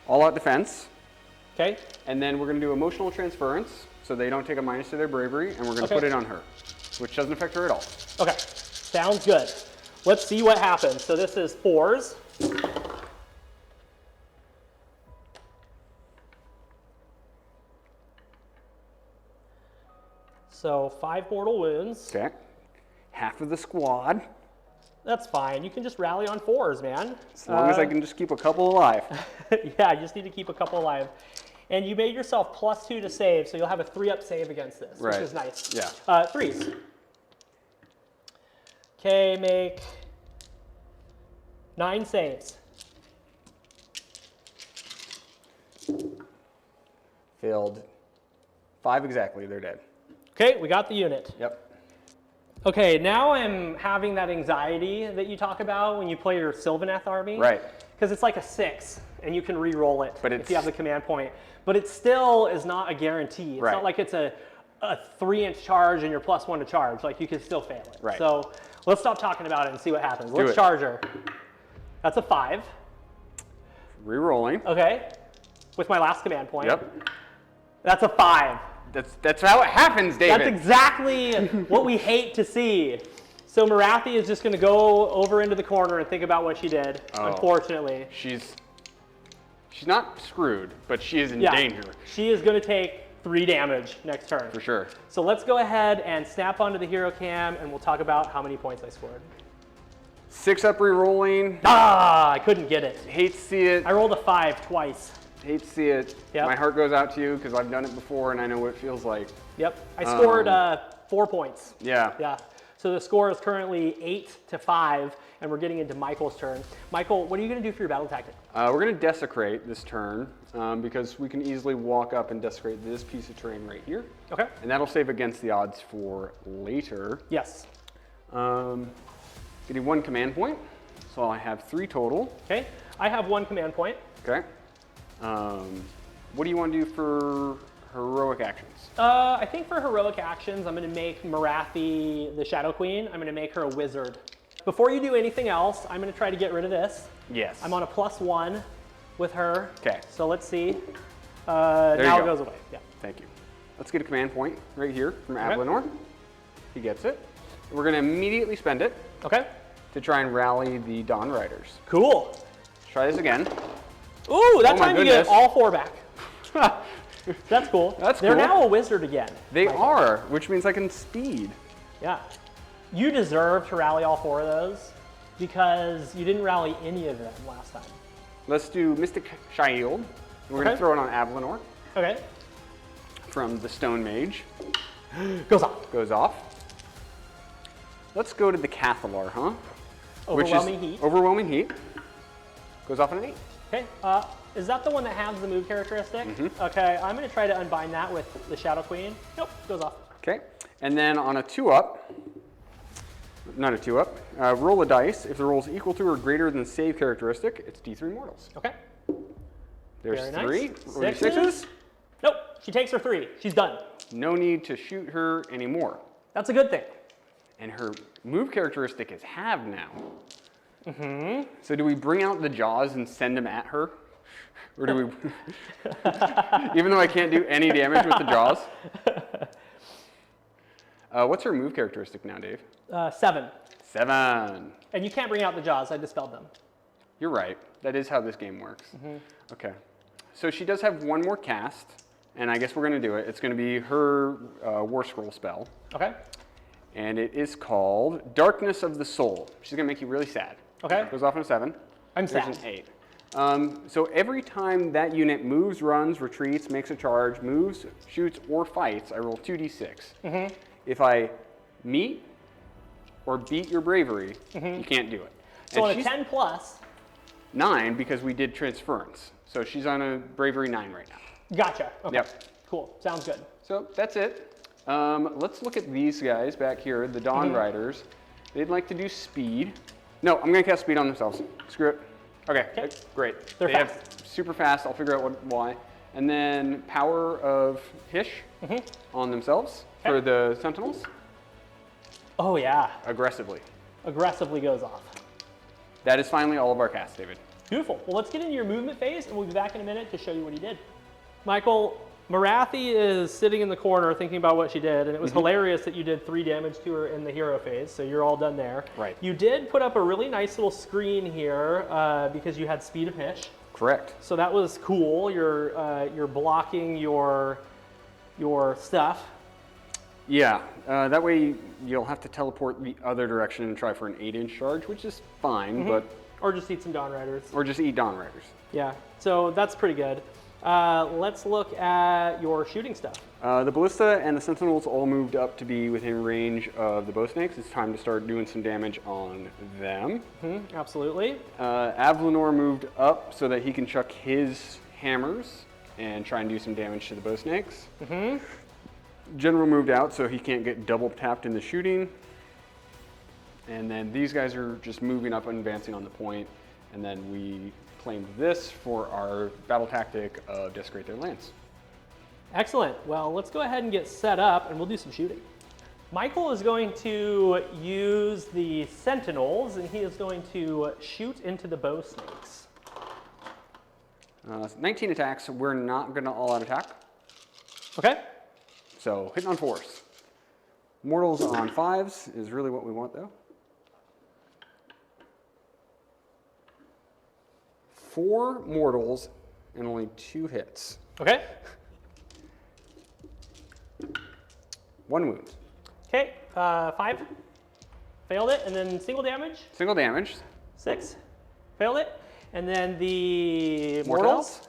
all-out defense.
Okay.
And then we're gonna do emotional transference, so they don't take a minus to their bravery, and we're gonna put it on her, which doesn't affect her at all.
Okay, sounds good. Let's see what happens. So this is 4s. So 5 mortal wounds.
Okay, half of the squad.
That's fine. You can just rally on 4s, man.
As long as I can just keep a couple alive.
Yeah, I just need to keep a couple alive. And you made yourself +2 to save, so you'll have a 3-up save against this, which is nice.
Yeah.
3s. Okay, make 9 saves.
Failed 5 exactly, they're dead.
Okay, we got the unit.
Yep.
Okay, now I'm having that anxiety that you talk about when you play your Sylvaneth army.
Right.
Because it's like a 6, and you can re-roll it
But
if you have the command point. But it still is not a guarantee. It's not like it's a 3-inch charge and you're +1 to charge. Like, you can still fail it.
Right.
So let's stop talking about it and see what happens. Let's
it.
charge her. That's a 5.
Re-rolling.
Okay. With my last command point.
Yep.
That's a 5.
That's how it happens, David.
That's exactly what we hate to see. So Morathi is just going to go over into the corner and think about what she did, unfortunately.
She's not screwed, but she is in danger.
She is going to take 3 damage next turn.
For sure.
So let's go ahead and snap onto the hero cam, and we'll talk about how many points I scored.
6-up re-rolling.
Ah, I couldn't get it.
Hate to see it.
I rolled a 5 twice.
Hate to see it.
Yep.
My heart goes out to you because I've done it before and I know what it feels like.
Yep. I scored 4 points.
Yeah.
Yeah. So the score is currently 8-5, and we're getting into Michael's turn. Michael, what are you going to do for your battle tactic?
We're going to desecrate this turn because we can easily walk up and desecrate this piece of terrain right here.
Okay.
And that'll save against the odds for later.
Yes.
Getting 1 command point, so I have 3 total.
Okay. I have 1 command point.
Okay. What do you want to do for heroic actions?
I think for heroic actions, I'm going to make Morathi the Shadow Queen. I'm going to make her a wizard. Before you do anything else, I'm going to try to get rid of this.
Yes.
I'm on a +1 with her.
Okay.
So let's see. Now it goes away. Yeah.
Thank you. Let's get a command point right here from Ablenor. He gets it. We're going to immediately spend it.
Okay.
To try and rally the Dawn Riders.
Cool.
Let's try this again.
Ooh, that time you get all 4 back. That's cool.
That's
They're
cool.
now a wizard again.
They are, which means I can speed.
Yeah. You deserve to rally all 4 of those because you didn't rally any of them last time.
Let's do Mystic Shield. We're going to throw it on Ablenor.
Okay.
From the Stone Mage.
Goes off.
Goes off. Let's go to the Cathalar, huh?
Overwhelming Heat.
Overwhelming Heat. Goes off on an 8.
Okay. Is that the one that has the move characteristic? Mm-hmm. Okay, I'm going to try to unbind that with the Shadow Queen. Nope, goes off.
Okay. And then on a 2-up, not a 2-up, roll a dice. If the roll is equal to or greater than the save characteristic, it's D3 mortals.
Okay.
There's
Very
3.
nice.
Roll your 6s.
Nope, she takes her 3. She's done.
No need to shoot her anymore.
That's a good thing.
And her move characteristic is have now. So do we bring out the jaws and send them at her? Or do we, even though I can't do any damage with the jaws? What's her move characteristic now, Dave?
7.
7.
And you can't bring out the jaws, I dispelled them.
You're right. That is how this game works. Okay. So she does have one more cast, and I guess we're going to do it. It's going to be her War Scroll spell.
Okay.
And it is called Darkness of the Soul. She's going to make you really sad.
Okay.
Goes off on a 7.
I'm
There's
sad.
an 8. So every time that unit moves, runs, retreats, makes a charge, moves, shoots, or fights, I roll 2d6. If I meet or beat your bravery, you can't do it.
So
And
on a
she's
10 plus,
9 because we did transference. So she's on a bravery 9 right now.
gotcha. Okay.
Yep.
Cool, sounds good.
So that's it. Let's look at these guys back here, the Dawn Riders. They'd like to do speed. No, I'm going to cast speed on themselves. Screw it. Okay, great.
They're
they
fast.
have super fast. I'll figure out why. And then power of Hish on themselves for the Sentinels
Oh yeah,
aggressively.
aggressively goes off.
That is finally all of our casts, David.
Beautiful. Well, let's get into your movement phase, and we'll be back in a minute to show you what he did. Michael, Morathi is sitting in the corner thinking about what she did, and it was hilarious that you did 3 damage to her in the hero phase, so you're all done there.
Right.
You did put up a really nice little screen here because you had speed of Hish.
Correct.
So that was cool. You're blocking your stuff.
Yeah, that way you'll have to teleport the other direction and try for an 8-inch charge, which is fine, but...
Or just eat some Dawn Riders.
Or just eat Dawn Riders.
Yeah, so that's pretty good. Let's look at your shooting stuff.
The Ballista and the Sentinels all moved up to be within range of the Bow Snakes. It's time to start doing some damage on them.
Absolutely.
Avlanor moved up so that he can chuck his hammers and try and do some damage to the Bow Snakes. General moved out so he can't get double tapped in the shooting. And then these guys are just moving up and advancing on the point. And then we claimed this for our battle tactic of desecrate their lands.
Excellent. Well, let's go ahead and get set up and we'll do some shooting. Michael is going to use the Sentinels and he is going to shoot into the Bow Snakes.
19 attacks. We're not going to all-out attack.
Okay.
So hitting on 4s. Mortals on 5s is really what we want though. 4 mortals and only 2 hits.
Okay.
1 wound.
Okay. 5. Failed it. And then single damage.
Single damage.
6. Failed it. And then the
Mortals?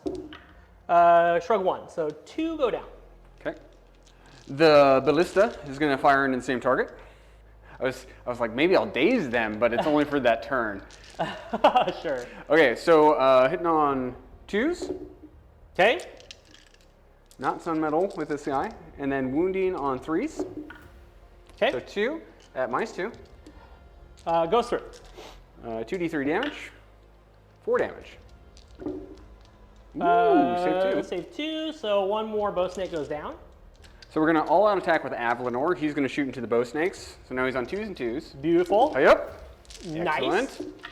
shrug 1. So 2 go down.
Okay. The Ballista is going to fire into the same target. I was like, maybe I'll daze them, but it's only for that turn.
Sure.
Okay, so hitting on 2s.
Okay.
Not Sun Metal with this guy. And then wounding on 3s.
Okay.
So 2 at -2.
Goes through.
2d3 damage. 4 damage. Ooh, save 2.
Save 2, so 1 more Bow Snake goes down.
So we're going to all-out attack with Avlanor. He's going to shoot into the Bow Snakes. So now he's on 2s and 2s.
Beautiful.
Hurry up.
Nice.
Excellent.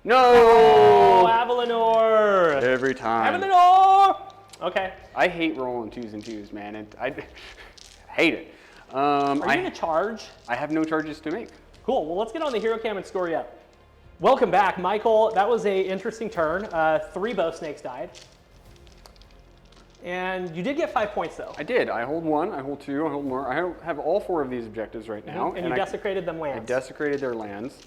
No!
Oh, Avlanor!
Every time.
Avlanor! Okay.
I hate rolling 2s and 2s, man. And I hate it.
Are you going to charge?
I have no charges to make.
Cool. Well, let's get on the hero cam and score you up. Welcome back, Michael. That was a interesting turn. 3 Bow Snakes died. And you did get 5 points, though.
I did. I hold 1, I hold 2, I hold more. I have all 4 of these objectives right now.
And you desecrated them
I
lands.
desecrated their lands.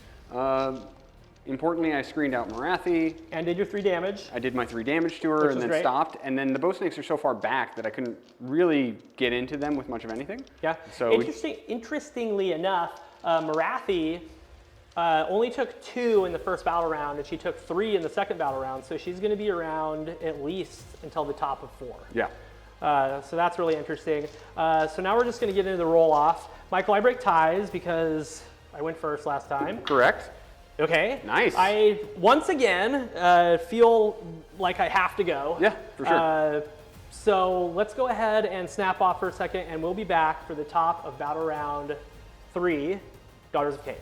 Importantly, I screened out Morathi.
And did your 3 damage.
I did my 3 damage to her
Which
and
was
then
great.
stopped. And then the Bow Snakes are so far back that I couldn't really get into them with much of anything.
Yeah.
So
Interestingly enough, Morathi only took 2 in the first battle round, and she took 3 in the second battle round. So she's going to be around at least until the top of 4.
Yeah.
So that's really interesting. So now we're just going to get into the roll-off. Michael, I break ties because I went first last time.
Correct.
Okay.
Nice.
I, once again, feel like I have to go.
Yeah, for sure.
So let's go ahead and snap off for a second, and we'll be back for the top of battle round 3, Daughters of Khaine.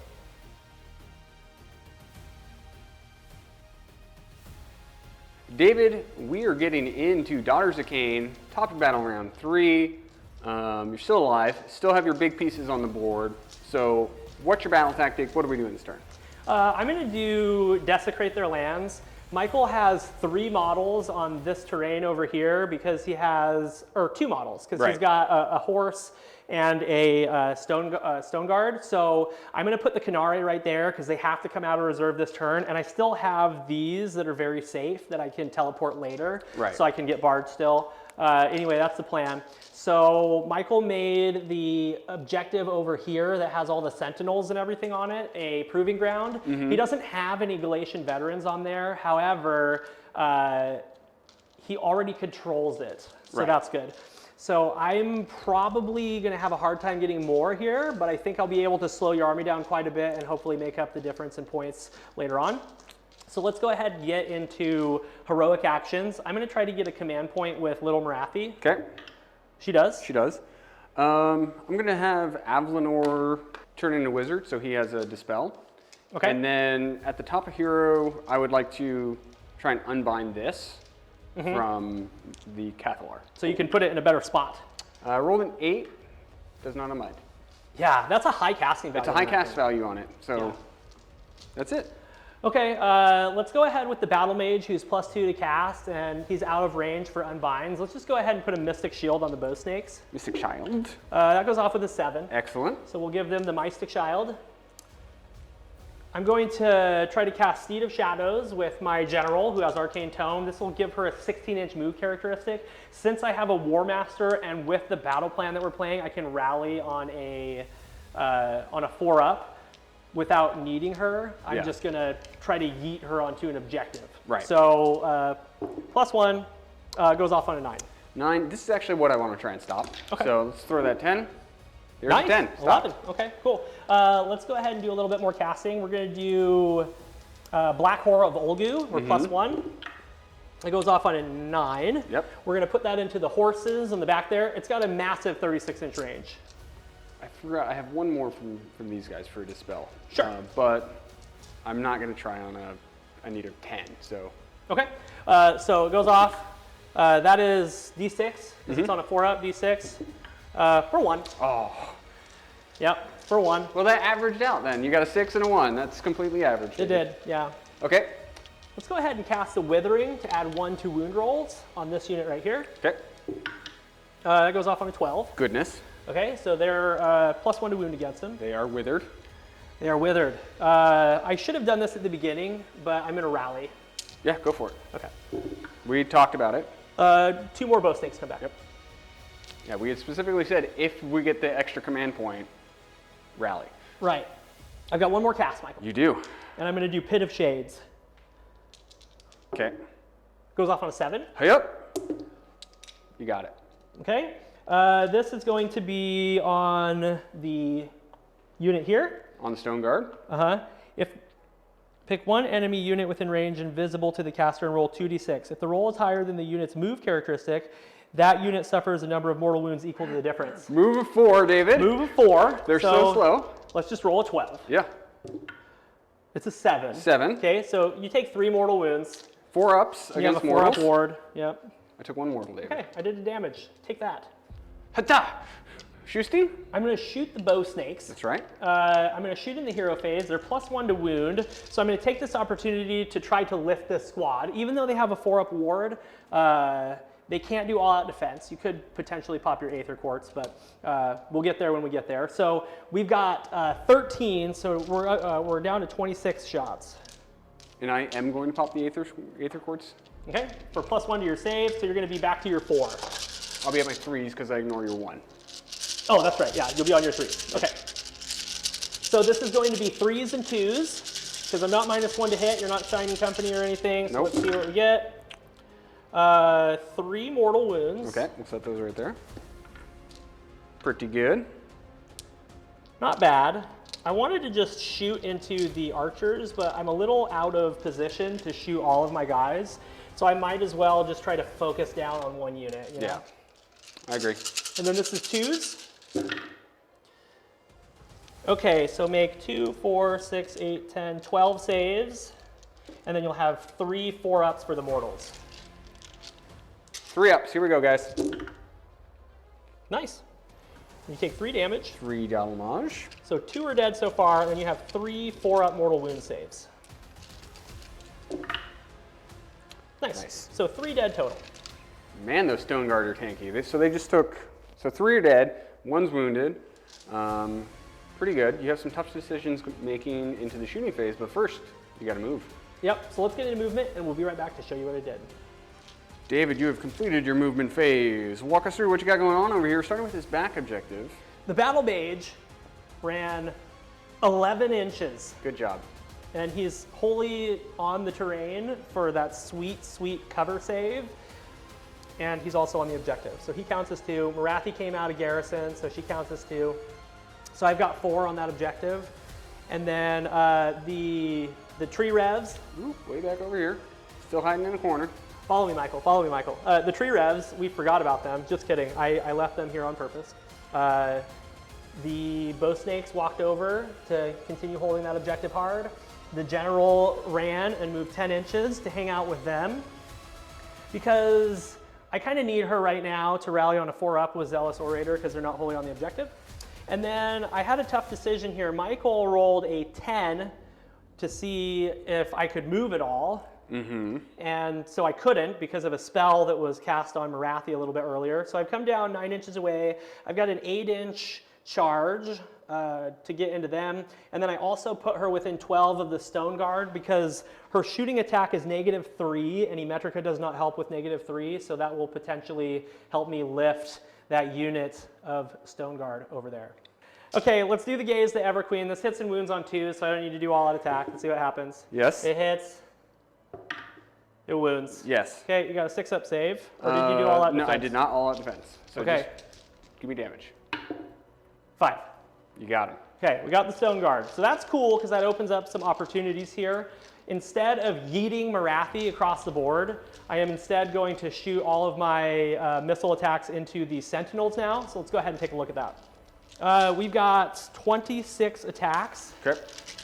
David, we are getting into Daughters of Khaine, top of battle round 3. You're still alive, still have your big pieces on the board. So what's your battle tactic? What are we doing this turn?
I'm going to do Desecrate Their Lands. Michael has 3 models on this terrain over here because he has, or 2 models, because he's got a horse and a stone guard. So I'm going to put the Khanari right there because they have to come out of reserve this turn. And I still have these that are very safe that I can teleport later.
Right.
So I can get Bard still. Anyway, that's the plan. So Michael made the objective over here that has all the sentinels and everything on it a proving ground. He doesn't have any Galatian veterans on there. However, he already controls it, so that's good. So I'm probably going to have a hard time getting more here, but I think I'll be able to slow your army down quite a bit and hopefully make up the difference in points later on. So let's go ahead and get into heroic actions. I'm going to try to get a command point with Little Morathi.
Okay.
She does?
She does. I'm going to have Avlanor turn into wizard, so he has a dispel.
Okay.
And then at the top of hero, I would like to try and unbind this from the Cathalar.
So you can put it in a better spot.
Rolled an 8, does not unbind.
Yeah, that's a high casting value.
It's a high cast value on it, so that's it.
Okay, let's go ahead with the Battle Mage, who's +2 to cast, and he's out of range for unbinds. Let's just go ahead and put a Mystic Shield on the Bow Snakes.
Mystic Child.
That goes off with a 7.
Excellent.
So we'll give them the Mystic Shield. I'm going to try to cast Steed of Shadows with my General, who has Arcane Tome. This will give her a 16-inch move characteristic. Since I have a War Master, and with the battle plan that we're playing, I can rally on a 4-up. Without needing her, I'm just going to try to yeet her onto an objective.
Right.
So +1 goes off on a 9.
9. This is actually what I want to try and stop.
Okay.
So let's throw that 10. There's
Nice.
a 10. Stop.
11. Okay, cool. Let's go ahead and do a little bit more casting. We're going to do Black Horror of Olgu. We're +1. It goes off on a 9.
Yep.
We're going to put that into the horses on the back there. It's got a massive 36-inch range.
I forgot, I have one more from these guys for a dispel.
Sure.
But I'm not going to try on I need a 10, so.
Okay, so it goes off. That is D6, because it's on a 4-up, D6, for 1.
Oh.
Yep, for 1.
Well, that averaged out then. You got a 6 and a 1. That's completely average.
It did, yeah.
Okay.
Let's go ahead and cast the Withering to add 1 to wound rolls on this unit right here.
Okay.
That goes off on a 12.
Goodness.
Okay, so they're +1 to wound against them.
They are withered.
They are withered. I should have done this at the beginning, but I'm going to rally.
Yeah, go for it.
Okay.
We talked about it.
2 more Bow Snakes come back.
Yep. Yeah, we had specifically said if we get the extra command point, rally.
Right. I've got 1 more cast, Michael.
You do.
And I'm going to do Pit of Shades.
Okay.
Goes off on a 7.
Hey up. You got it.
Okay. This is going to be on the unit here.
On the Stone Guard.
Pick 1 enemy unit within range and visible to the caster and roll 2d6. If the roll is higher than the unit's move characteristic, that unit suffers a number of mortal wounds equal to the difference.
Move of 4, David.
Move of 4.
They're so slow.
Let's just roll a 12.
Yeah.
It's a 7.
7.
Okay, so you take 3 mortal wounds.
4 ups
You have a
against mortals.
4-up ward. Yep.
I took 1 mortal, David.
Okay, I did the damage. Take that.
Hata! Shusty?
I'm going to shoot the Bow Snakes.
That's right.
I'm going to shoot in the hero phase. They're +1 to wound. So I'm going to take this opportunity to try to lift this squad. Even though they have a 4-up ward, they can't do all-out defense. You could potentially pop your Aether Quartz, but we'll get there when we get there. So we've got 13, so we're down to 26 shots.
And I am going to pop the Aether Quartz.
Okay, for +1 to your save, so you're going to be back to your 4.
I'll be at my 3s because I ignore your 1.
Oh, that's right. Yeah, you'll be on your 3. Okay. So this is going to be 3s and 2s because I'm not -1 to hit. You're not Shining Company or anything. So
Nope.
let's see what we get. 3 mortal wounds.
Okay, we'll set those right there. Pretty good.
Not bad. I wanted to just shoot into the archers, but I'm a little out of position to shoot all of my guys. So I might as well just try to focus down on one unit, you know?
Yeah, I agree.
And then this is 2s. Okay, so make 2, 4, 6, 8, 10, 12 saves. And then you'll have 3 4-ups for the mortals.
3 ups, here we go, guys.
Nice. You take 3 damage.
3 damage.
So 2 are dead so far, and then you have 3 4-up mortal wound saves. Nice. So 3 dead total.
Man, those Stone Guard are tanky. So they just took, so 3 are dead, 1's wounded. Pretty good. You have some tough decisions making into the shooting phase, but first, you gotta move.
Yep, so let's get into movement, and we'll be right back to show you what I did.
David, you have completed your movement phase. Walk us through what you got going on over here, starting with this back objective.
The Battle Mage ran 11 inches.
Good job.
And he's wholly on the terrain for that sweet, sweet cover save. And he's also on the objective. So he counts as 2. Morathi came out of garrison, so she counts as 2. So I've got 4 on that objective. And then the tree revs.
Ooh, way back over here. Still hiding in the corner.
Follow me, Michael. Follow me, Michael. The tree revs, we forgot about them. Just kidding. I left them here on purpose. The bow snakes walked over to continue holding that objective hard. The general ran and moved 10 inches to hang out with them because I kind of need her right now to rally on a 4-up with Zealous Orator because they're not wholly on the objective. And then I had a tough decision here. Michael rolled a 10 to see if I could move at all. And so I couldn't because of a spell that was cast on Morathi a little bit earlier. So I've come down 9 inches away. I've got an 8-inch charge to get into them. And then I also put her within 12 of the Stone Guard because her shooting attack is -3 and Ymetrica does not help with -3. So that will potentially help me lift that unit of Stone Guard over there. Okay, let's do the Gaze the Everqueen. This hits and wounds on 2, so I don't need to do all out attack. Let's see what happens.
Yes.
It hits. It wounds.
Yes.
Okay, you got a 6-up save? Or did you do all out defense?
No, I did not all out defense. So
Okay.
just give me damage.
5.
You got him.
Okay, we got the Stone Guard. So that's cool because that opens up some opportunities here. Instead of yeeting Morathi across the board, I am instead going to shoot all of my missile attacks into the Sentinels now. So let's go ahead and take a look at that. We've got 26 attacks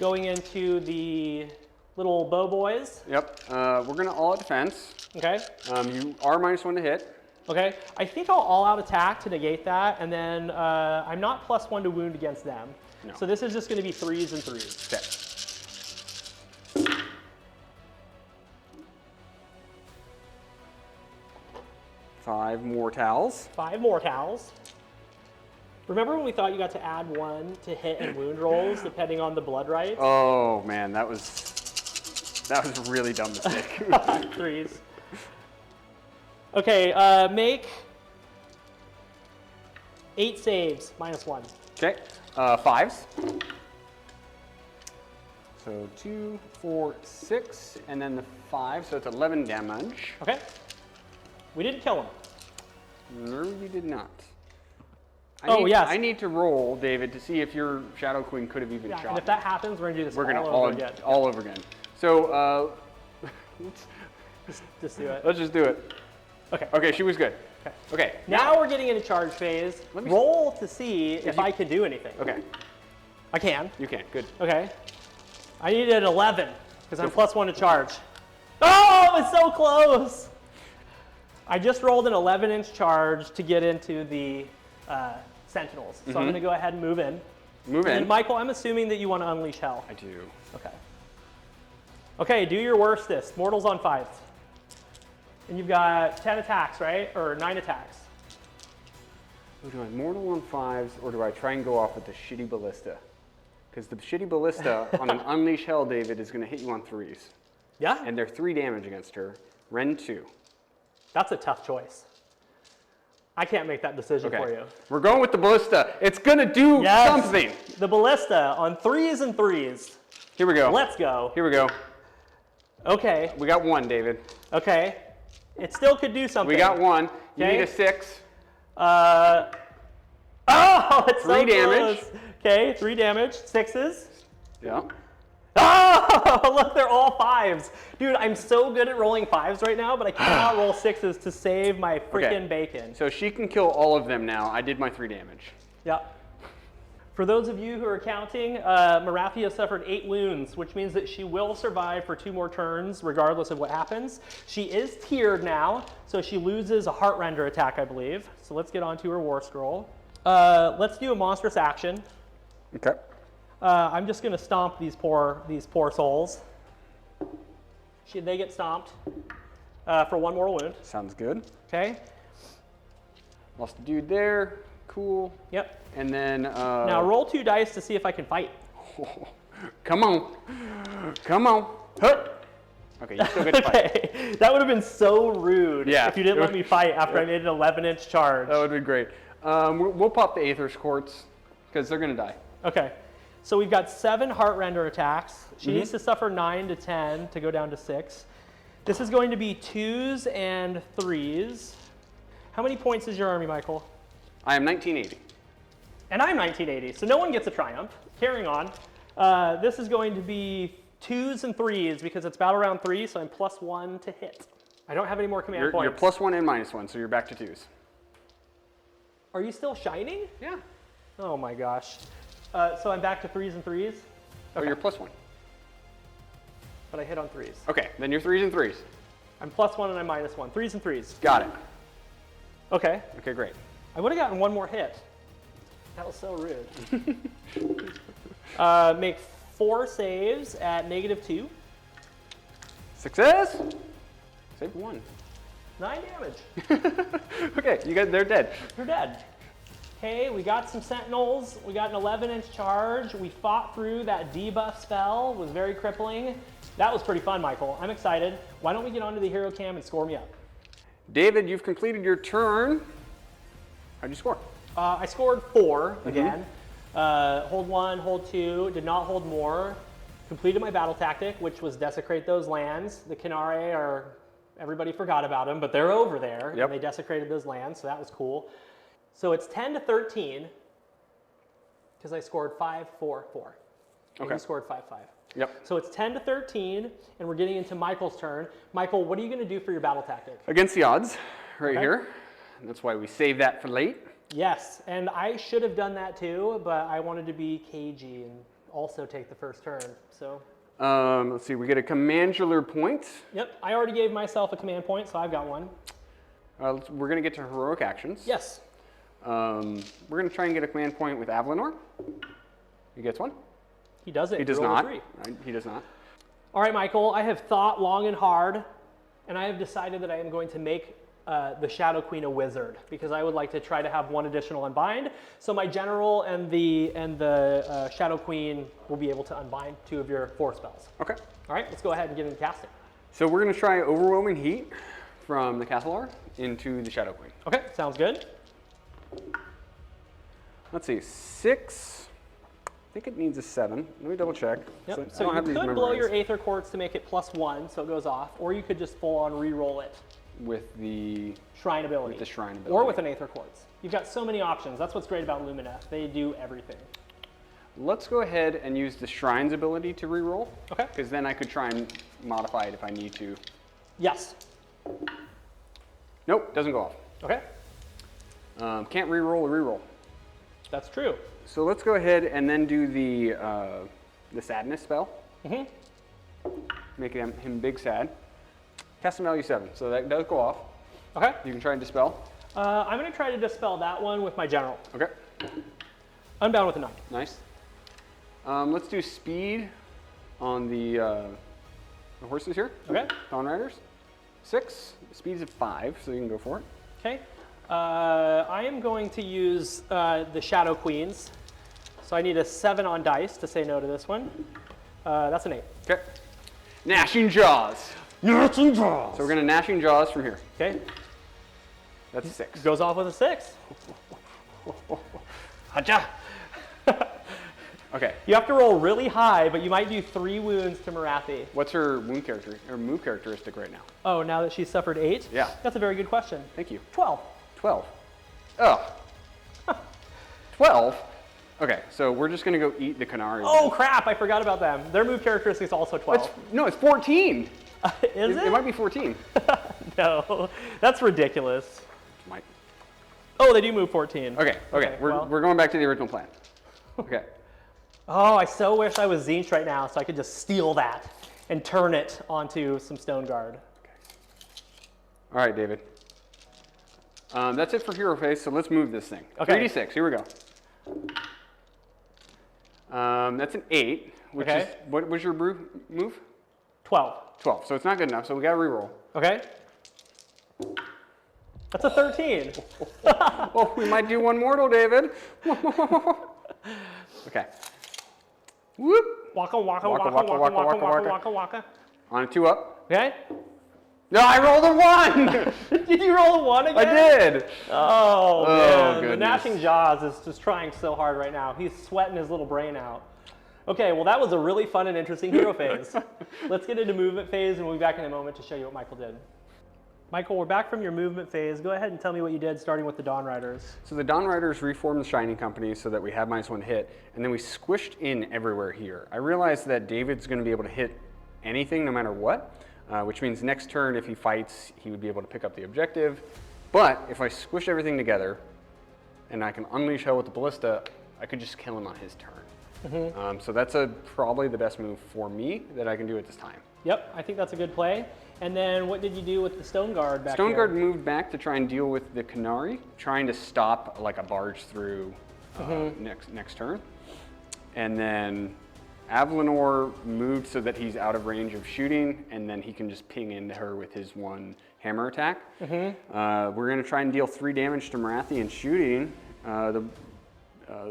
going into the little bow boys.
Yep. We're going to all out defense.
Okay.
You are -1 to hit.
Okay. I think I'll all out attack to negate that, and then I'm not +1 to wound against them.
No.
So this is just going to be 3s and 3s.
Okay. 5 mortals.
5 mortals. Remember when we thought you got to add 1 to hit and wound rolls depending on the blood rights?
Oh man, that was a really dumb mistake.
3s. Okay, make 8 saves, -1.
Okay, 5s. So 2, 4, 6, and then the 5, so it's 11 damage.
Okay. We didn't kill him.
No, you did not.
Yes.
I need to roll, David, to see if your Shadow Queen could have even shot
And if
me.
that happens, we're gonna do this
We're gonna
all over again.
all over again. So
Just do it.
let's just do it.
Okay.
Okay, she was good. Okay.
Now we're getting into charge phase. Roll to see if I can do anything.
Okay.
I can.
You can. Good.
Okay. I need an 11 because I'm +1 to charge. Oh, it's so close. I just rolled an 11-inch charge to get into the Sentinels. So I'm going to go ahead and move in.
Move in.
And Michael, I'm assuming that you want to unleash hell.
I do.
Okay. Okay, do your worstest. Mortals on 5s. And you've got 10 attacks, right? Or 9 attacks.
Oh, do I mortal on 5s, or do I try and go off with the shitty ballista? Because the shitty ballista on an unleash hell, David, is going to hit you on 3s.
Yeah?
And they're 3 damage against her. Ren 2.
That's a tough choice. I can't make that decision for you.
We're going with the ballista. It's going to do something.
The ballista on 3s and 3s.
Here we go.
Let's go.
Here we go.
Okay.
We got 1, David.
Okay. It still could do something.
We got 1. You
Okay.
need a 6.
Oh, it's
3 damage.
Okay, 3 damage, 6s.
Yeah.
Oh, look, they're all 5s. Dude, I'm so good at rolling 5s right now, but I cannot roll 6s to save my freaking bacon.
So she can kill all of them now. I did my 3 damage.
Yep. For those of you who are counting, Morathi has suffered 8 wounds, which means that she will survive for 2 more turns, regardless of what happens. She is tiered now, so she loses a Heartrender attack, I believe. So let's get on to her War Scroll. Let's do a monstrous action.
Okay.
I'm just going to stomp these poor souls. They get stomped for 1 more wound.
Sounds good.
Okay.
Lost a dude there. Cool.
Yep.
And then...
now roll 2 dice to see if I can fight.
Come on. Come on. Huh. Okay, you still get to fight.
Okay, that would have been so rude if you didn't let me fight after I made an 11-inch charge.
That would be great. We'll pop the Aether's Quartz because they're going to die.
Okay, so we've got 7 Heartrender attacks. She needs to suffer 9 to 10 to go down to 6. This is going to be 2s and 3s. How many points is your army, Michael?
I am 1980.
And I'm 1980, so no one gets a triumph. Carrying on. This is going to be 2s and 3s because it's battle round 3, so I'm +1 to hit. I don't have any more command points.
You're +1 and -1, so you're back to 2s.
Are you still shining?
Yeah.
Oh my gosh. So I'm back to 3s and 3s? Okay.
Oh, you're +1.
But I hit on 3s.
Okay, then you're 3s and 3s.
I'm +1 and I'm -1. 3s and 3s.
Got it.
Okay.
Okay, great.
I would have gotten 1 more hit. That was so rude. Make 4 saves at -2.
Success! Save 1.
9 damage.
Okay, they're dead.
They're dead. Okay, we got some sentinels. We got an 11-inch charge. We fought through that debuff spell. It was very crippling. That was pretty fun, Michael. I'm excited. Why don't we get onto the hero cam and score me up?
David, you've completed your turn. How'd you score?
I scored 4 again. Hold 1, hold 2, did not hold more. Completed my battle tactic, which was desecrate those lands. The Khainare everybody forgot about them, but they're over there.
Yep.
And they desecrated those lands, so that was cool. So it's 10 to 13 because I scored 5, 4, 4. And you scored 5, 5.
Yep.
So it's 10 to 13, and we're getting into Michael's turn. Michael, what are you going to do for your battle tactic?
Against the odds, right here. And that's why we save that for late.
Yes, and I should have done that too, but I wanted to be cagey and also take the first turn. So.
Let's see, we get a commandular point.
Yep, I already gave myself a command point, so I've got 1.
We're going to get to heroic actions.
Yes.
We're going to try and get a command point with Avlanor. He gets 1.
He does it.
He does not. He does not.
All right, Michael, I have thought long and hard, and I have decided that I am going to make the Shadow Queen a wizard because I would like to try to have 1 additional unbind. So my general and the Shadow Queen will be able to unbind 2 of your 4 spells.
Okay.
All right, let's go ahead and get into casting.
So we're going to try Overwhelming Heat from the Castlear into the Shadow Queen.
Okay, sounds good.
Let's see, 6. I think it needs a 7. Let me double check.
Yep. So you could blow your Aether Quartz to make it +1, so it goes off, or you could just full on re-roll it.
With the
Shrine ability.
With the Shrine ability.
Or with an Aether Quartz. You've got so many options. That's what's great about Lumineth. They do everything.
Let's go ahead and use the Shrine's ability to re-roll.
Okay.
Because then I could try and modify it if I need to.
Yes.
Nope, doesn't go off.
Okay.
Can't re-roll a re-roll.
That's true.
So let's go ahead and then do the Sadness spell. Make him big sad. Cast value 7, so that does go off.
Okay.
You can try and dispel.
I'm going to try to dispel that one with my general.
Okay.
Unbound with a 9.
Nice. Let's do speed on the horses here.
Okay.
Dawn Riders. 6. Speed's at 5, so you can go for it.
Okay. I am going to use the Shadow Queens. So I need a 7 on dice to say no to this one. That's an 8.
Okay. Gnashing Jaws.
Gnashing Jaws.
So we're going to Gnashing Jaws from here.
Okay.
That's a 6.
Goes off with a 6. Hacha.
Okay.
You have to roll really high, but you might do 3 wounds to Morathi.
What's her wound character or move characteristic right now?
Oh, now that she's suffered 8?
Yeah.
That's a very good question.
Thank you.
12.
12. Oh. 12? Okay, so we're just gonna go eat the Khainari.
Oh crap, I forgot about them. Their move characteristic is also 12.
No, it's 14.
Is it?
It might be 14.
No, that's ridiculous.
Might.
Oh, they do move 14.
Okay, we're going back to the original plan. Okay.
Oh, I so wish I was Tzeentch right now so I could just steal that and turn it onto some Stone Guard.
Okay. All right, David. That's it for hero phase, so let's move this thing.
Okay.
3d6, here we go. That's an 8, which is, what was your move?
12.
12, so it's not good enough, so we gotta reroll.
Okay. That's a 13.
Oh, we might do one mortal, David. Okay. Whoop.
Waka, waka, waka, waka, waka, waka, waka, waka.
On a 2 up.
Okay.
No, I rolled a 1!
Did you roll a 1 again?
I did!
Oh, man.
Goodness.
The Gnashing Jaws is just trying so hard right now. He's sweating his little brain out. Okay, well that was a really fun and interesting hero phase. Let's get into movement phase and we'll be back in a moment to show you what Michael did. Michael, we're back from your movement phase. Go ahead and tell me what you did, starting with the Dawn Riders.
So the Dawn Riders reformed the Shining Company so that we had -1 hit, and then we squished in everywhere here. I realized that David's going to be able to hit anything no matter what, which means next turn if he fights, he would be able to pick up the objective. But if I squish everything together and I can unleash hell with the Ballista, I could just kill him on his turn. So that's probably the best move for me that I can do at this time.
Yep, I think that's a good play. And then what did you do with the Stone Guard back
Stone
here?
Guard moved back to try and deal with the Khainari, trying to stop like a barge through next turn. And then Avlanor moved so that he's out of range of shooting, and then he can just ping into her with his 1 hammer attack. We're going to try and deal 3 damage to Morathi and shooting. The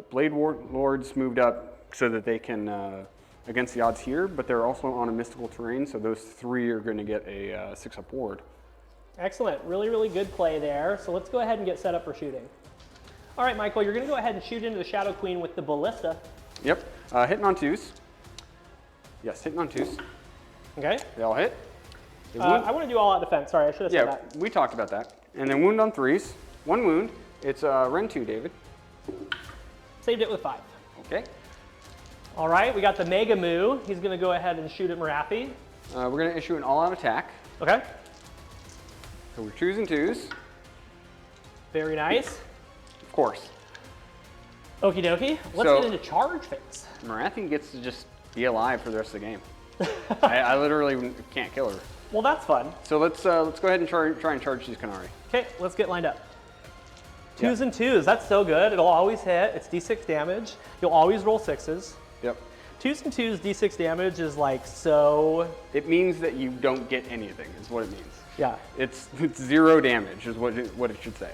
Blade Lords moved up so that they can against the odds here, but they're also on a mystical terrain, so those 3 are going to get a 6-up ward.
Excellent, really, really good play there. So let's go ahead and get set up for shooting. All right, Michael, you're going to go ahead and shoot into the Shadow Queen with the Ballista.
Yep, hitting on 2s. Yes, hitting on 2s.
Okay.
They all hit.
I want to do all-out defense. Sorry, I should have said that.
Yeah, we talked about that. And then wound on 3s. 1 wound. It's Ren 2, David.
Saved it with 5.
Okay.
All right, we got the Mega Moo. He's going to go ahead and shoot at Morathi.
We're going to issue an all-out attack.
Okay.
So we're choosing 2s.
Very nice.
Of course.
Okie dokie. Let's get into charge phase.
Morathi gets to just be alive for the rest of the game. I literally can't kill her.
Well, that's fun.
So let's go ahead and try and charge these Khainari.
Okay, let's get lined up. 2s and 2s, that's so good. It'll always hit. It's d6 damage. You'll always roll 6s.
Yep.
2s and 2s, d6 damage is like so...
It means that you don't get anything, is what it means.
Yeah.
It's 0 damage, is what it should say.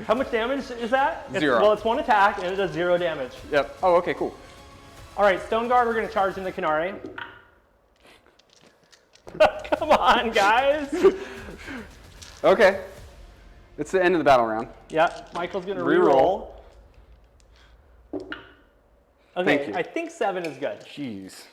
How much damage is that?
0.
Well, it's 1 attack and it does 0 damage.
Yep. Oh, okay, cool.
All right, Stone Guard, we're going to charge into Khainari. Come on, guys.
Okay. It's the end of the battle round.
Yeah, Michael's going to
Reroll.
Okay,
Thank you.
I think 7 is good.
Jeez.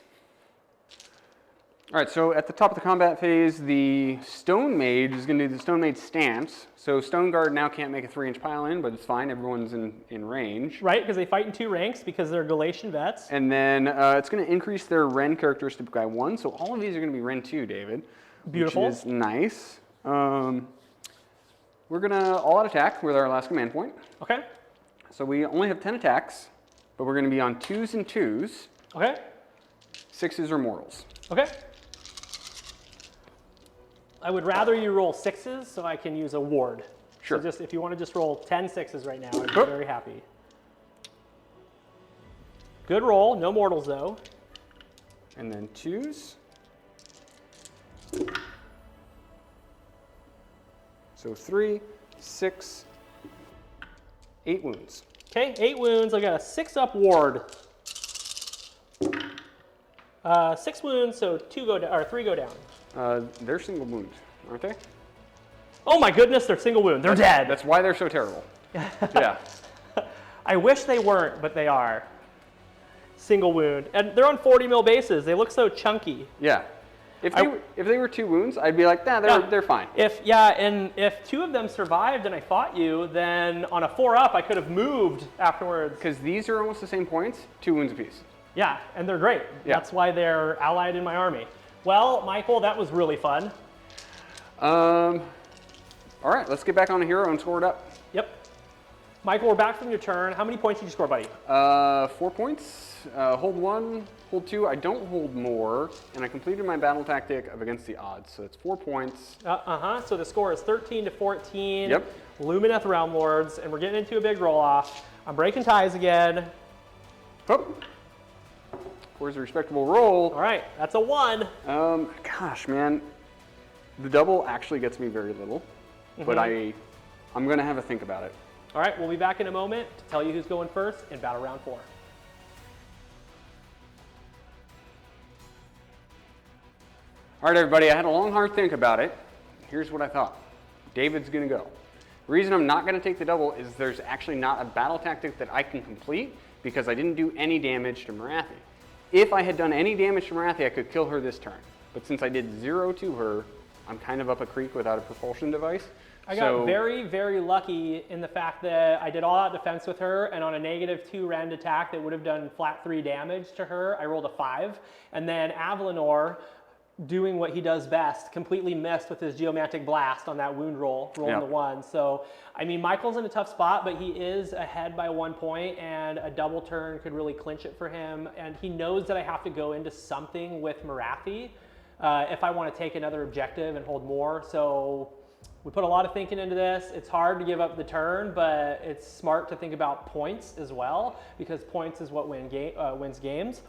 All right, so at the top of the combat phase, the Stone Mage is going to do the Stone Mage stance. So Stone Guard now can't make a 3-inch pile in, but it's fine. Everyone's in range.
Right, because they fight in 2 ranks because they're Galatian vets.
And then it's going to increase their Ren characteristic by 1. So all of these are going to be Ren 2, David.
Beautiful.
Which is nice. We're going to all-out attack with our last command point.
Okay.
So we only have 10 attacks, but we're going to be on 2s and 2s.
Okay.
6s or mortals.
Okay. I would rather you roll 6s so I can use a ward.
Sure.
So just if you want to just roll 10 6s right now, I'd be very happy. Good roll, no mortals though.
And then 2s. So 3, 6, 8 wounds.
Okay, 8 wounds. I got a 6-up ward. 6 wounds, so 2 go down, or 3 go down.
They're single wound, aren't they?
Oh my goodness, they're single wound. They're dead.
That's why they're so terrible. Yeah.
I wish they weren't, but they are. Single wound. And they're on 40 mil bases. They look so chunky.
Yeah. If they were 2 wounds, I'd be like, nah, they're fine.
And if 2 of them survived and I fought you, then on a 4-up, I could have moved afterwards.
Because these are almost the same points, 2 wounds apiece.
Yeah, and they're great.
Yeah.
That's why they're allied in my army. Well, Michael, that was really fun.
All right, let's get back on the hero and score it up.
Yep. Michael, we're back from your turn. How many points did you score, buddy?
4 points. Hold 1, hold 2. I don't hold more, and I completed my battle tactic of against the odds, so it's 4 points.
So the score is 13-14.
Yep.
Lumineth Realmlords, and we're getting into a big roll-off. I'm breaking ties again.
Oh. Where's a respectable roll?
All right, that's a 1.
Gosh, man. The double actually gets me very little, but I'm going to have a think about it.
All right, we'll be back in a moment to tell you who's going first in battle round 4.
All right, everybody, I had a long, hard think about it. Here's what I thought. David's going to go. The reason I'm not going to take the double is there's actually not a battle tactic that I can complete because I didn't do any damage to Morathi. If I had done any damage to Morathi, I could kill her this turn. But since I did 0 to her, I'm kind of up a creek without a propulsion device.
I got very, very lucky in the fact that I did all-out defense with her, and on a -2 rend attack that would have done flat 3 damage to her, I rolled a 5. And then Avalanor, doing what he does best, completely missed with his Geomantic Blast on that wound roll, rolling the 1. So, I mean, Michael's in a tough spot, but he is ahead by 1 point, and a double turn could really clinch it for him. And he knows that I have to go into something with Morathi if I want to take another objective and hold more. So we put a lot of thinking into this. It's hard to give up the turn, but it's smart to think about points as well, because points is what wins games.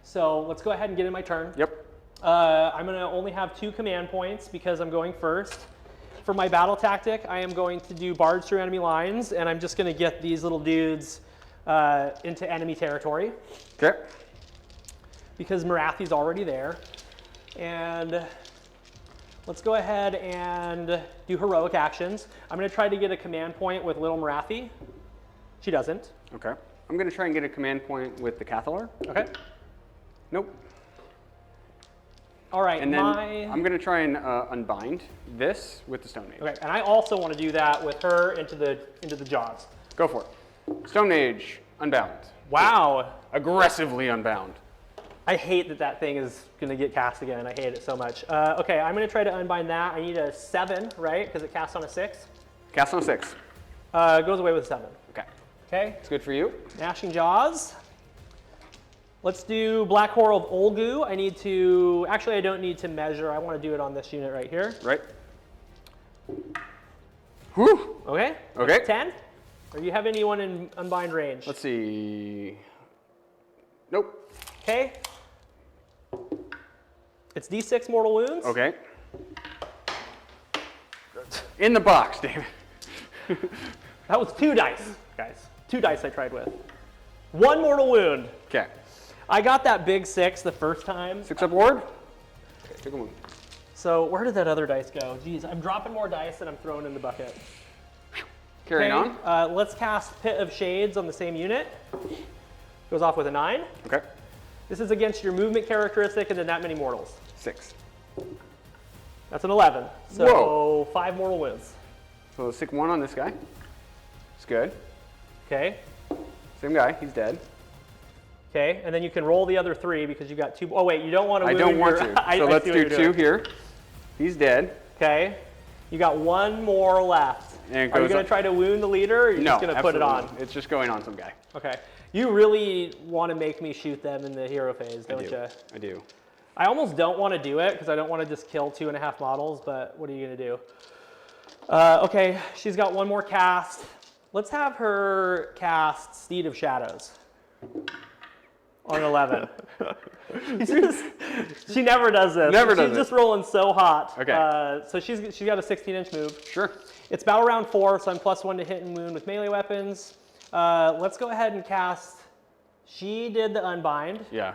So let's go ahead and get in my turn.
Yep.
I'm going to only have 2 command points because I'm going first. For my battle tactic, I am going to do barge through enemy lines, and I'm just going to get these little dudes into enemy territory.
Okay.
Because Morathi's already there. And let's go ahead and do heroic actions. I'm going to try to get a command point with little Morathi. She doesn't.
Okay. I'm going to try and get a command point with the Cathalar.
Okay.
Nope.
All right,
and then I'm going to try and unbind this with the Stone Mage.
Okay, and I also want to do that with her into the jaws.
Go for it. Stone Mage, unbound.
Wow.
Aggressively unbound.
I hate that thing is going to get cast again. I hate it so much. Okay, I'm going to try to unbind that. I need a 7, right? Because it casts on a 6.
Cast on a 6.
It goes away with a 7.
Okay.
Okay.
It's good for you.
Gnashing Jaws. Let's do Black Horror of Olgu. I need to, actually I don't need to measure. I want to do it on this unit right here.
Right. Whew.
Okay.
Okay.
10. Or you have anyone in unbind range?
Let's see. Nope.
Okay. It's D6 mortal wounds.
Okay. In the box, David.
That was 2 dice, guys. 2 dice I tried with. 1 mortal wound.
Okay.
I got that big 6 the first time.
6 up ward. Okay, take a wound.
So where did that other dice go? Jeez, I'm dropping more dice than I'm throwing in the bucket.
Carrying on.
Let's cast Pit of Shades on the same unit. Goes off with a 9.
Okay.
This is against your movement characteristic and then that many mortals.
6.
That's an 11. So
Whoa.
5 mortal wounds.
So let's stick 1 on this guy. It's good.
Okay.
Same guy. He's dead.
Okay, and then you can roll the other 3 because you got 2. Oh wait, you don't want to wound
I don't want
your,
to. So let's do 2 here. He's dead.
Okay. You got 1 more left.
And
Are you going to try to wound the leader, or are you just going to put it on?
It's just going on some guy.
Okay. You really want to make me shoot them in the hero phase, don't you?
I do.
I almost don't want to do it because I don't want to just kill 2.5 models, but what are you going to do? Okay, she's got 1 more cast. Let's have her cast Steed of Shadows on an 11. She never does this. She's just rolling so hot.
Okay.
So she's got a 16-inch move.
Sure.
It's battle round 4, so I'm +1 to hit and wound with melee weapons. Let's go ahead and cast. She did the unbind.
Yeah.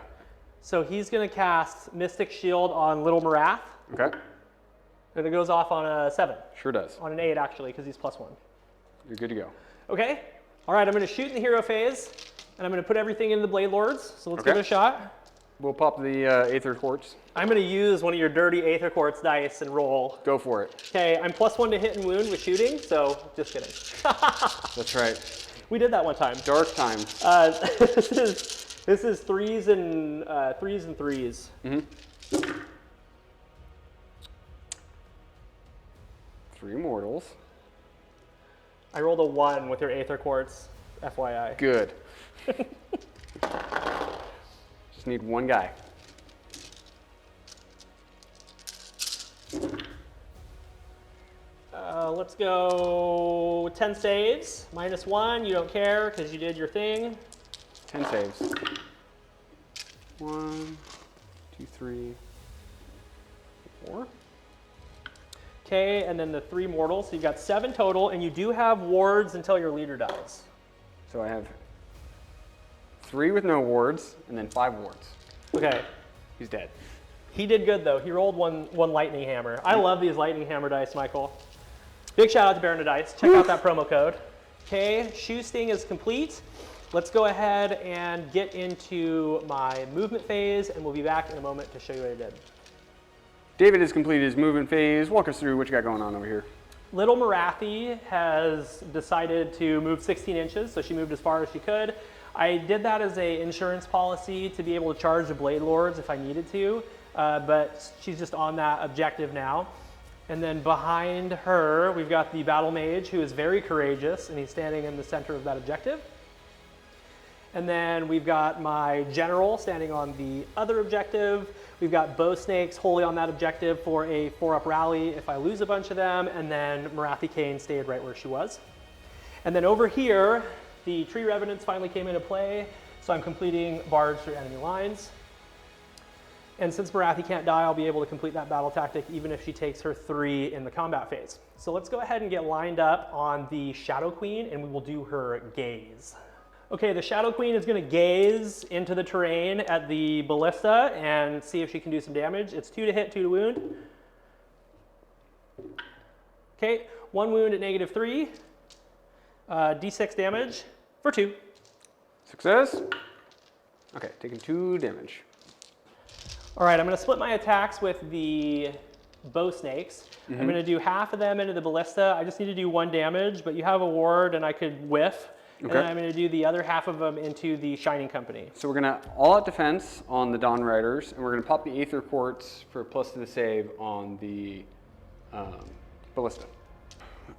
So he's going to cast Mystic Shield on Little Morath.
Okay.
And it goes off on a 7.
Sure does.
On an 8, actually, because he's +1.
You're good to go.
Okay. All right, I'm going to shoot in the hero phase, and I'm going to put everything into the Blade Lords. So let's give it a shot.
We'll pop the Aether Quartz.
I'm going to use one of your dirty Aether Quartz dice and roll.
Go for it.
Okay, I'm +1 to hit and wound with shooting, so just kidding.
That's right.
We did that one time.
Dark times.
This is threes and threes.
Mm-hmm. 3 mortals.
I rolled a 1 with your Aether Quartz, FYI.
Good. Just need one guy.
Let's go 10 saves, -1. You don't care because you did your thing.
10 saves. 1, 2, 3, 4.
Okay, and then the 3 mortals. So you've got 7 total, and you do have wards until your leader dies.
So I have 3 with no wards, and then 5 wards.
Okay.
He's dead.
He did good though. He rolled one lightning hammer. I love these lightning hammer dice, Michael. Big shout out to Baron of Dice. Check out that promo code. Okay, Shoe Sting is complete. Let's go ahead and get into my movement phase, and we'll be back in a moment to show you what I did.
David has completed his movement phase. Walk us through what you got going on over here.
Little Morathi has decided to move 16 inches, so she moved as far as she could. I did that as an insurance policy to be able to charge the Blade Lords if I needed to, but she's just on that objective now. And then behind her, we've got the Battle Mage, who is very courageous, and he's standing in the center of that objective. And then we've got my General standing on the other objective. We've got Bow Snakes wholly on that objective for a 4-up rally if I lose a bunch of them, and then morathi-khaine stayed right where she was. And then over here, the Tree Revenants finally came into play, so I'm completing Barge through enemy lines. And since Morathi can't die, I'll be able to complete that battle tactic even if she takes her 3 in the combat phase. So let's go ahead and get lined up on the Shadow Queen, and we will do her gaze. Okay, the Shadow Queen is going to gaze into the terrain at the ballista and see if she can do some damage. It's 2 to hit, 2 to wound. Okay, 1 wound at -3. D6 damage for 2.
Success. Okay, taking 2 damage.
All right, I'm going to split my attacks with the Bow Snakes.
Mm-hmm.
I'm going to do half of them into the ballista. I just need to do 1 damage, but you have a ward and I could whiff. Okay. And then I'm going to do the other half of them into the Shining Company.
So we're going to all-out defense on the Dawn Riders, and we're going to pop the Aether Quartz for a +2 to the save on the ballista.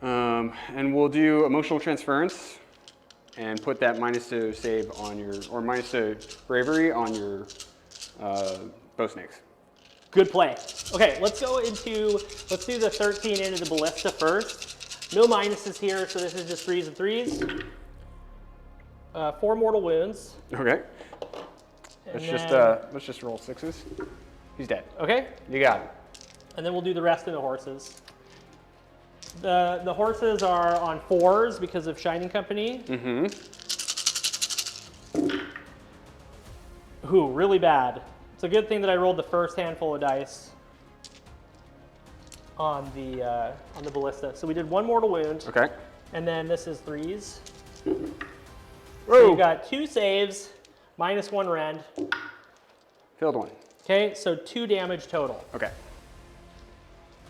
And we'll do emotional transference and put that -2 save on your, or -2 bravery on your Bow Snakes.
Good play. Okay, let's do the 13 into the ballista first. No minuses here, so this is just 3s and 3s. 4 mortal wounds.
Okay. Let's just roll 6s. He's dead.
Okay.
You got it.
And then we'll do the rest of the horses. The horses are on 4s because of Shining Company.
Mm-hmm.
Ooh, really bad. It's a good thing that I rolled the first handful of dice on the ballista. So we did 1 mortal wound.
Okay.
And then this is 3s.
Whoa.
So you've got 2 saves, -1 rend.
Failed 1.
Okay, so 2 damage total.
Okay.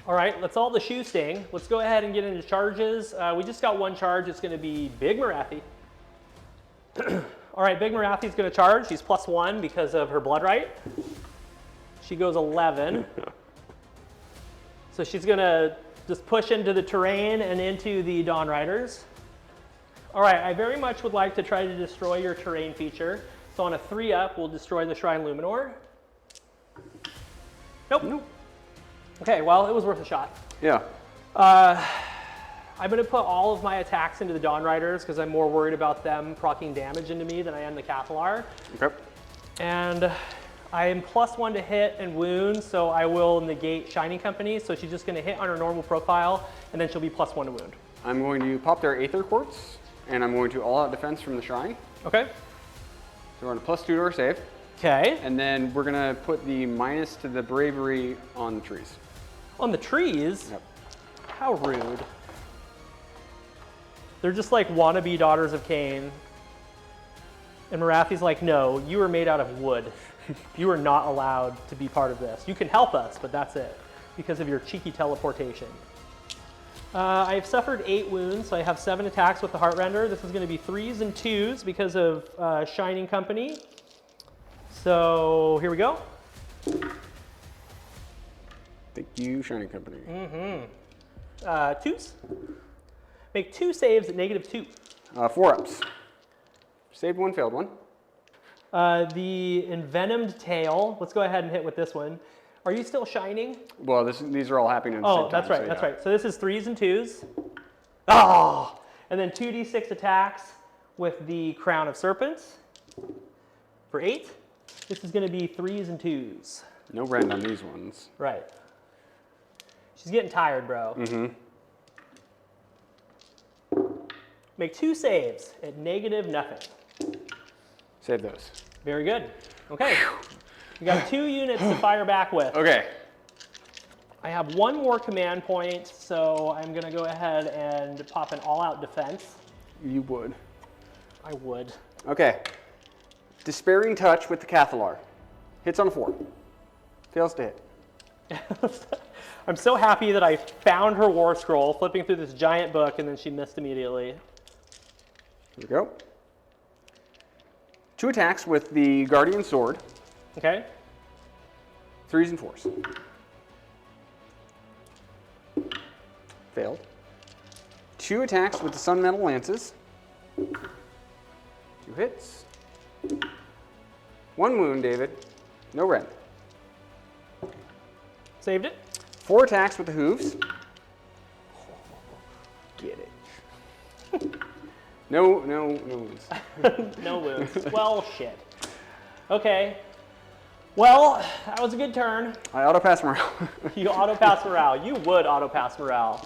All right, that's all the Shoe Sting. Let's go ahead and get into charges. We just got 1 charge. It's going to be Big Morathi. All right, Big Morathi's going to charge. She's +1 because of her blood right. She goes 11. So she's going to just push into the terrain and into the Dawn Riders. All right, I very much would like to try to destroy your terrain feature. So on a 3-up, we'll destroy the Shrine Luminor. Nope. Nope. Okay, well, it was worth a shot.
Yeah.
I'm going to put all of my attacks into the Dawn Riders because I'm more worried about them proccing damage into me than I am the Cathalar.
Okay.
And I am +1 to hit and wound, so I will negate Shining Company. So she's just going to hit on her normal profile, and then she'll be +1 to wound.
I'm going to pop their Aether Quartz, and I'm going to all-out defense from the Shrine.
Okay.
So we're on a +2 to our save.
Okay.
And then we're going to put the - to the bravery on the trees.
On the trees?
Yep.
How rude. They're just like wannabe daughters of Cain. And Morathi's like, no, you were made out of wood. You are not allowed to be part of this. You can help us, but that's it, because of your cheeky teleportation. I've suffered 8 wounds, so I have 7 attacks with the Heartrender. This is going to be 3s and 2s because of Shining Company. So here we go.
Thank you, Shining Company.
2s. Make 2 saves at -2.
4-ups. Saved 1, failed 1.
The Envenomed Tail. Let's go ahead and hit with this one. Are you still shining?
Well, these are all happening at the same time.
Oh, that's right,
so
that's
yeah.
right. So this is 3s and 2s. Oh! And then 2d6 attacks with the Crown of Serpents for 8. This is going to be 3s and 2s.
No rend on these ones.
Right. She's getting tired, bro. Make 2 saves at -0.
Save those.
Very good. Okay. You got 2 units to fire back with.
Okay.
I have 1 more command point, so I'm going to go ahead and pop an all-out defense.
You would.
I would.
Okay. Despairing Touch with the Cathalar. Hits on a 4. Fails to hit.
I'm so happy that I found her war scroll, flipping through this giant book, and then she missed immediately.
Here we go. 2 attacks with the Guardian Sword.
Okay.
3s and 4s. Failed. 2 attacks with the Sun Metal Lances. 2 hits. 1 wound, David. No rend.
Saved it.
4 attacks with the Hooves. Get it. No wounds.
No wounds. Well, shit. Okay. Well, that was a good turn.
I auto-pass morale.
You auto-pass morale. You would auto-pass morale.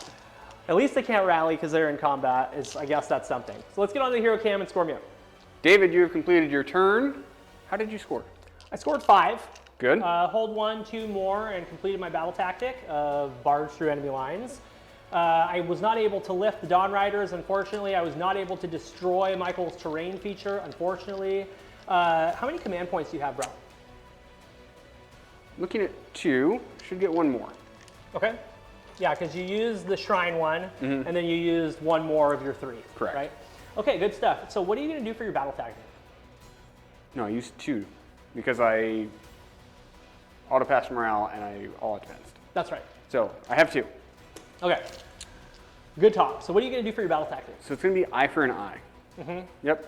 At least they can't rally because they're in combat. I guess that's something. So let's get on the hero cam and score me up.
David, you have completed your turn. How did you score?
I scored 5.
Good.
Hold 1, 2 more, and completed my battle tactic of barge through enemy lines. I was not able to lift the Dawn Riders, unfortunately. I was not able to destroy Michael's terrain feature, unfortunately. How many command points do you have, bro?
Looking at 2, should get 1 more.
Okay. Yeah, because you used the Shrine one, and then you used 1 more of your 3.
Correct.
Right? Okay, good stuff. So what are you going to do for your battle tactic?
No, I used 2 because I auto-pass morale and I all-advanced.
That's right.
So I have 2.
Okay. Good talk. So what are you going to do for your battle tactic?
So it's going to be eye for an eye. Yep.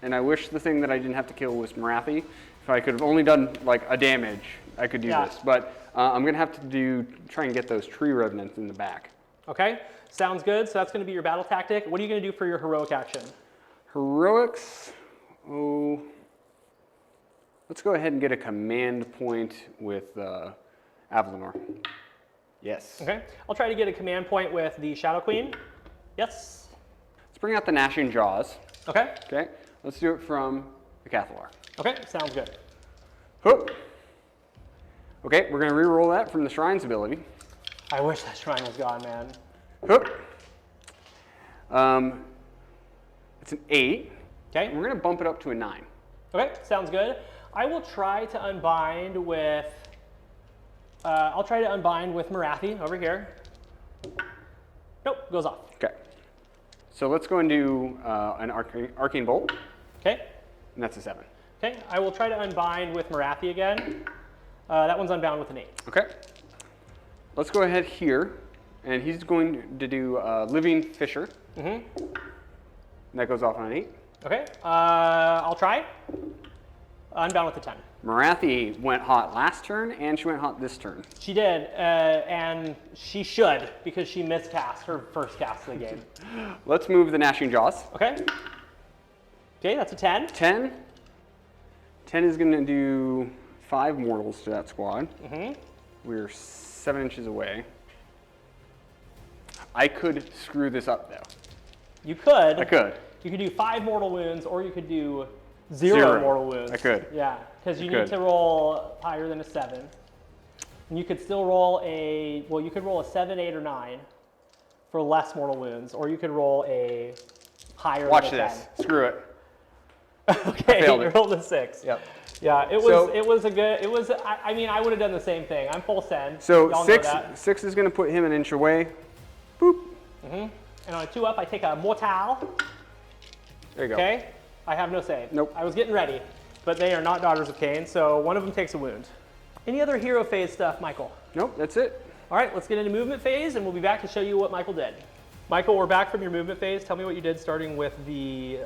And I wish the thing that I didn't have to kill was Morathi. If I could have only done like a damage, I could do this. But I'm going to have to try and get those tree revenants in the back.
Okay. Sounds good. So that's going to be your battle tactic. What are you going to do for your heroic action?
Heroics. Oh. Let's go ahead and get a command point with Avalanor. Yes.
Okay. I'll try to get a command point with the Shadow Queen. Yes.
Let's bring out the Gnashing Jaws.
Okay.
Okay. Let's do it from the Cathalar.
Okay. Sounds good.
Hoop. Okay, we're going to re-roll that from the Shrine's ability.
I wish that shrine was gone, man.
Hoop. It's an 8.
Okay.
And we're going to bump it up to a 9.
Okay. Sounds good. I will try to unbind with. I'll try to unbind with Morathi over here. Nope, goes off.
Okay. So let's go and do an Arcane Bolt.
Okay.
And that's a 7.
Okay, I will try to unbind with Morathi again. That one's unbound with an 8.
Okay. Let's go ahead here, and he's going to do Living Fissure. And that goes off on an 8.
Okay, I'll try. Unbound with a 10.
Morathi went hot last turn, and she went hot this turn.
She did, and she should, because she miscast her first cast of the game.
Let's move the Gnashing Jaws.
Okay. Okay, that's a 10.
10. 10 is going to do 5 mortals to that squad. We're 7 inches away. I could screw this up, though.
You could.
I could.
You could do 5 mortal wounds, or you could do 0 mortal wounds.
I could.
Yeah, because you need to roll higher than a 7. And you could still roll you could roll a 7, 8, or 9 for less mortal wounds, or you could roll a higher than a 10.
Watch this. Screw it.
Okay,
failed
you
it.
rolled a 6.
Yep.
Yeah,
So-
it was a good, I mean, I would have done the same thing. I'm full send.
So
Y'all know
six,
that.
6 is going to put him an inch away. Boop.
And on a 2 up, I take a mortal.
There you go.
Okay, I have no save.
Nope.
I was getting ready, but they are not Daughters of Khaine, so one of them takes a wound. Any other hero phase stuff, Michael?
Nope, that's it.
All right, let's get into movement phase, and we'll be back to show you what Michael did. Michael, we're back from your movement phase. Tell me what you did, starting with the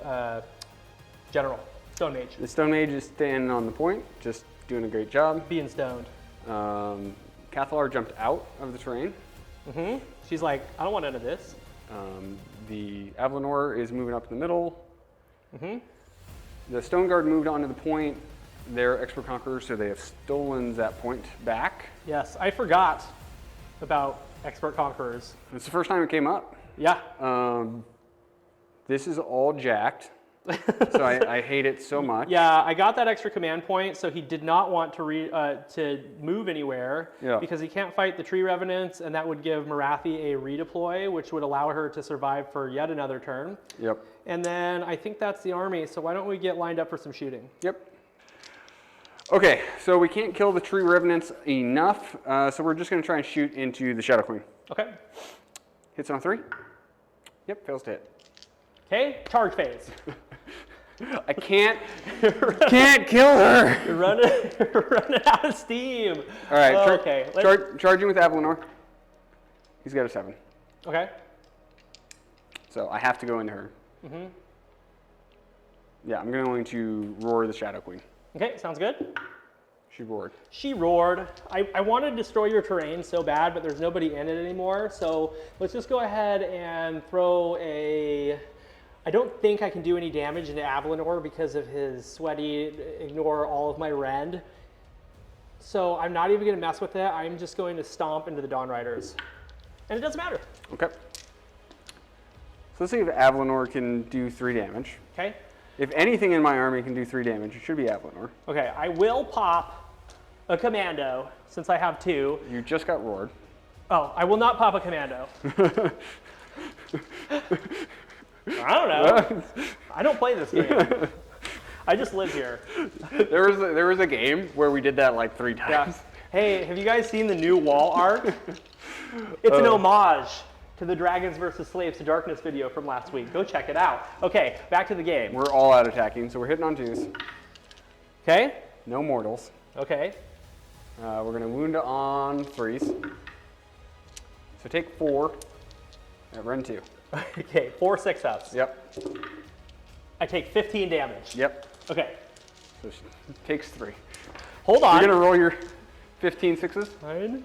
general, Stone Mage.
The Stone Mage is standing on the point, just doing a great job.
Being stoned.
Cathalar jumped out of the terrain.
She's like, I don't want none of this.
The Avlanor is moving up in the middle. The Stone Guard moved onto the point. They're expert conquerors, so they have stolen that point back.
Yes, I forgot about expert conquerors.
It's the first time it came up.
Yeah.
This is all jacked, so I hate it so much.
Yeah, I got that extra command point, so he did not want to move anywhere because he can't fight the tree revenants, and that would give Morathi a redeploy, which would allow her to survive for yet another turn.
Yep.
And then I think that's the army, so why don't we get lined up for some shooting?
Yep. Okay, so we can't kill the tree revenants enough, so we're just going to try and shoot into the Shadow Queen.
Okay.
Hits on 3. Yep, fails to hit.
Okay, charge phase.
I can't kill her.
You're running out of steam.
All right,
okay.
Charging with Avlanor. He's got a 7.
Okay.
So I have to go into her. Yeah, I'm going to roar the Shadow Queen.
Okay, sounds good.
She roared.
She roared. I wanted to destroy your terrain so bad, but there's nobody in it anymore. So let's just go ahead and throw a... I don't think I can do any damage into Avlanor because of his sweaty, ignore all of my rend. So I'm not even going to mess with it. I'm just going to stomp into the Dawn Riders. And it doesn't matter.
Okay. So let's see if Avlanor can do 3 damage.
Okay.
If anything in my army can do 3 damage, it should be Avlanor.
Okay, I will pop a commando since I have 2.
You just got roared.
Oh, I will not pop a commando. I don't know. I don't play this game. I just live here.
There was a game where we did that like 3 times.
Yeah. Hey, have you guys seen the new wall art? It's an homage to the Dragons vs. Slaves to Darkness video from last week. Go check it out. Okay, back to the game.
We're all out attacking, so we're hitting on 2s.
Okay.
No mortals.
Okay.
We're going to wound on 3s. So take 4 at run 2.
Okay, 4 6-ups.
Yep.
I take 15 damage.
Yep.
Okay.
So she takes 3.
Hold on.
You're going to roll your 15 6s?
Fine.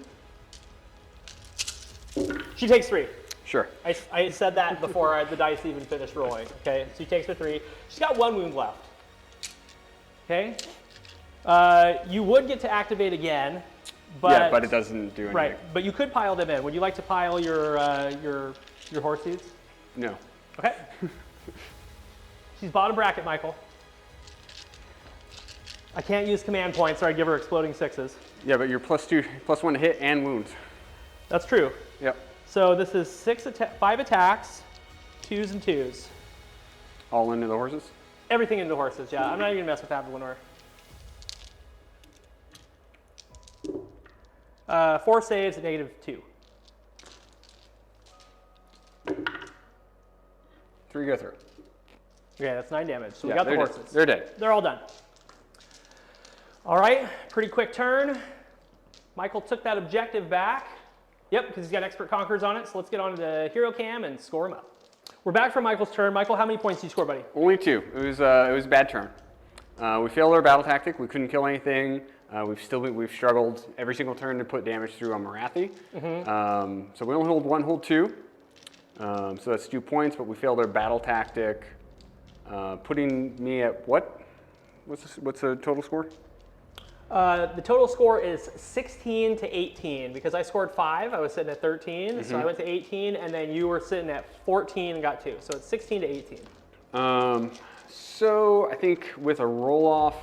She takes 3.
Sure.
I said that before the dice even finished rolling. Okay, so she takes her 3. She's got 1 wound left. Okay. You would get to activate again, but
yeah, but it doesn't do anything.
right. But you could pile them in. Would you like to pile your horse seeds?
No.
Okay. She's bottom bracket, Michael. I can't use command points, or I give her exploding 6s.
Yeah, but you're +1 to hit and wounds.
That's true.
Yep.
So this is 5 attacks, 2s and 2s.
All into the horses?
Everything into horses, yeah. I'm not even gonna mess with Avlanor. 4 saves at -2.
3 go through.
Okay, that's 9 damage. So
Yeah,
we got the
they're
horses.
dead. They're dead.
They're all done. All right, pretty quick turn. Michael took that objective back. Yep, because he's got expert conquerors on it. So let's get on to the hero cam and score him up. We're back from Michael's turn. Michael, how many points did you score, buddy?
Only 2. It was a bad turn. We failed our battle tactic. We couldn't kill anything. We've struggled every single turn to put damage through on Morathi. So we only hold 1, hold 2. So that's 2 points, but we failed our battle tactic, putting me at what? What's the total score?
The total score is 16 to 18 because I scored 5. I was sitting at 13, so I went to 18, and then you were sitting at 14 and got 2. So it's 16 to 18.
So I think with a roll-off,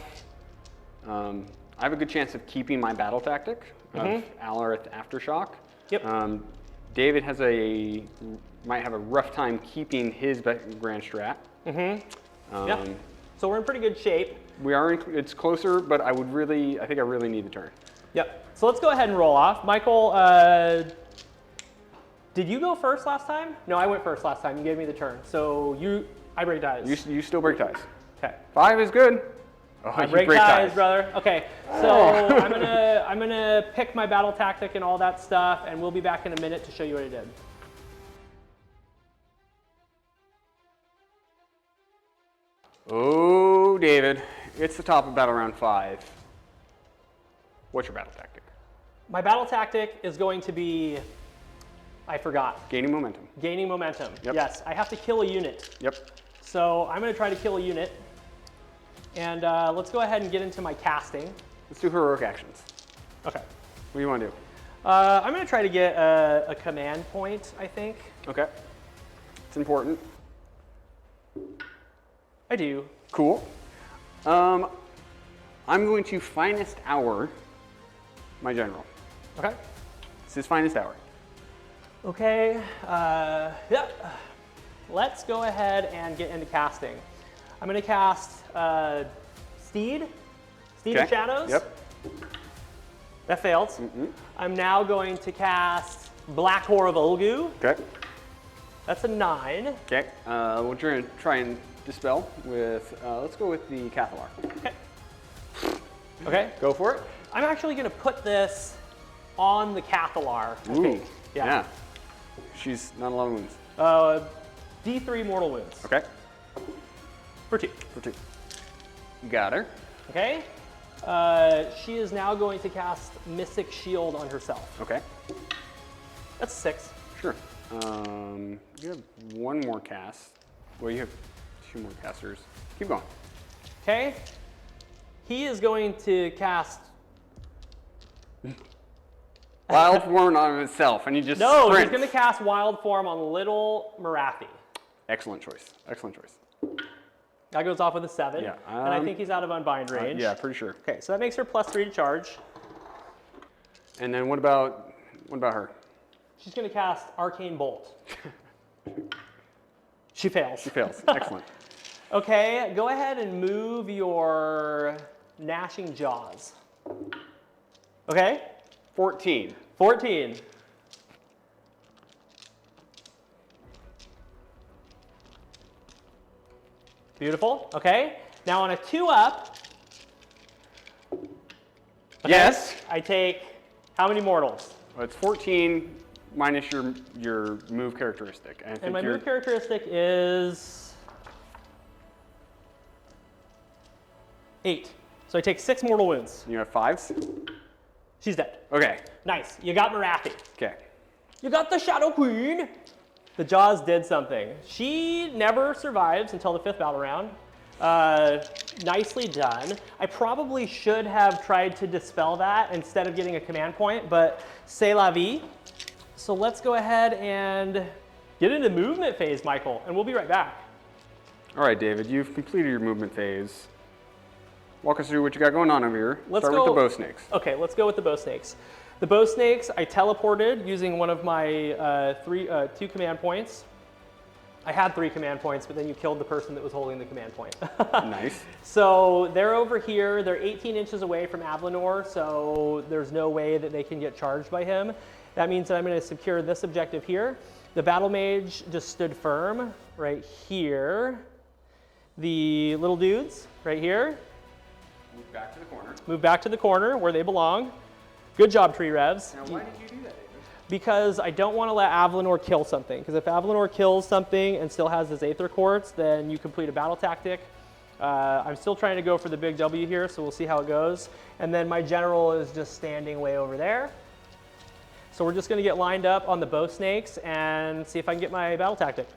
I have a good chance of keeping my battle tactic of Alarith Aftershock.
Yep.
David might have a rough time keeping his grand strat.
Yeah. So we're in pretty good shape.
We are, it's closer, but I think I really need the turn.
Yep. So let's go ahead and roll off. Michael, did you go first last time? No, I went first last time. You gave me the turn. So I break dice.
You still break dice.
Okay.
5 is good. Oh,
I
you
break dice, brother. Okay. So I'm gonna pick my battle tactic and all that stuff, and we'll be back in a minute to show you what I did.
Oh, David, it's the top of battle round 5. What's your battle tactic?
My battle tactic is going to be, I forgot.
Gaining momentum.
Gaining momentum.
Yep.
Yes, I have to kill a unit.
Yep.
So I'm going to try to kill a unit. And let's go ahead and get into my casting.
Let's do heroic actions.
Okay.
What do you want to do?
I'm going to try to get a command point, I think.
Okay. It's important.
I do.
Cool. I'm going to finest hour my general.
Okay.
It's his finest hour.
Okay. Yeah. Let's go ahead and get into casting. I'm going to cast Steed of Shadows.
Yep.
That failed. I'm now going to cast Black Whore of Ulgu.
Okay.
That's a 9.
Okay. We're going to try and dispel with, let's go with the Cathalar.
Okay. Okay.
Go for it.
I'm actually going to put this on the Cathalar, I think.
Yeah. She's not a lot of wounds.
D3 mortal wounds.
Okay.
For 2.
For 2. Got her.
Okay. She is now going to cast Mystic Shield on herself.
Okay.
That's 6.
Sure. You have one more cast. Well, you have 2 more casters. Keep going.
Okay. He is going to cast...
Wild Form on himself, and he just
No,
sprints.
he's going to cast Wild Form on Little Morathi.
Excellent choice. Excellent choice.
That goes off with a 7.
Yeah.
And I think he's out of unbind range.
Yeah, pretty sure.
Okay, so that makes her +3 to charge.
And then what about her?
She's going to cast Arcane Bolt. She fails.
She fails. Excellent.
Okay, go ahead and move your Gnashing Jaws. Okay?
14.
14. Beautiful. Okay. Now on a 2-up. Okay,
Yes.
I take how many mortals?
Well, it's 14 minus your move characteristic. And, I think
And my move characteristic is 8. So I take 6 mortal wounds.
You have 5s?
She's dead.
Okay.
Nice. You got Morathi.
Okay.
You got the Shadow Queen. The Jaws did something. She never survives until the 5th battle round. Nicely done. I probably should have tried to dispel that instead of getting a command point, but c'est la vie. So let's go ahead and get into movement phase, Michael, and we'll be right back.
All right, David, you've completed your movement phase. Walk us through what you got going on over here.
Let's
Start
go
with the bow snakes.
Okay, let's go with the bow snakes. The bow snakes, I teleported using one of my 2 command points. I had 3 command points, but then you killed the person that was holding the command point.
Nice.
So they're over here. They're 18 inches away from Avlanor, so there's no way that they can get charged by him. That means that I'm going to secure this objective here. The battle mage just stood firm right here. The little dudes right here.
Move back to the corner.
Move back to the corner where they belong. Good job, Tree Revs.
Now, why did you do that, David?
Because I don't want to let Avlanor kill something. Because if Avlanor kills something and still has his Aether Quartz, then you complete a battle tactic. I'm still trying to go for the big W here, so we'll see how it goes. And then my general is just standing way over there. So we're just going to get lined up on the bow snakes and see if I can get my battle tactic.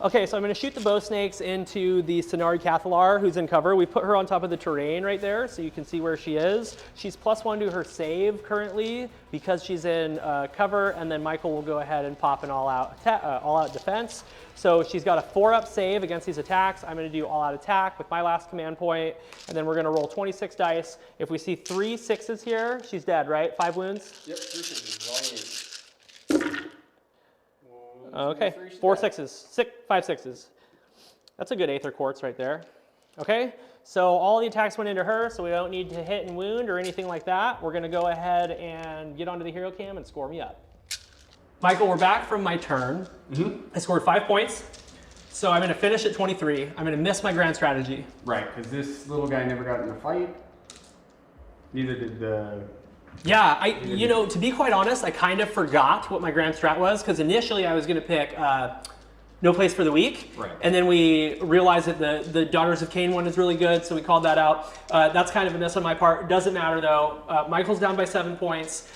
Okay, so I'm going to shoot the bow snakes into the Cenari Cathalar, who's in cover. We put her on top of the terrain right there, so you can see where she is. She's +1 to her save currently because she's in cover, and then Michael will go ahead and pop an all-out defense. So she's got a 4-up save against these attacks. I'm going to do all-out attack with my last command point, and then we're going to roll 26 dice. If we see 3 6s here, she's dead, right? 5 wounds?
Yep, 3 6s. All you.
Okay, 4 6s, 5 6s. That's a good Aether Quartz right there. Okay, so all the attacks went into her, so we don't need to hit and wound or anything like that. We're gonna go ahead and get onto the hero cam and score me up. Michael, we're back from my turn. I scored 5 points, so I'm gonna finish at 23. I'm gonna miss my grand strategy.
Right, because this little guy never got in a fight. Neither did the...
Yeah, you know, to be quite honest, I kind of forgot what my grand strat was, because initially I was gonna pick No Place for the Weak.
Right.
And then we realized that the Daughters of Khaine one is really good, so we called that out. That's kind of a miss on my part. Doesn't matter though. Michael's down by 7 points.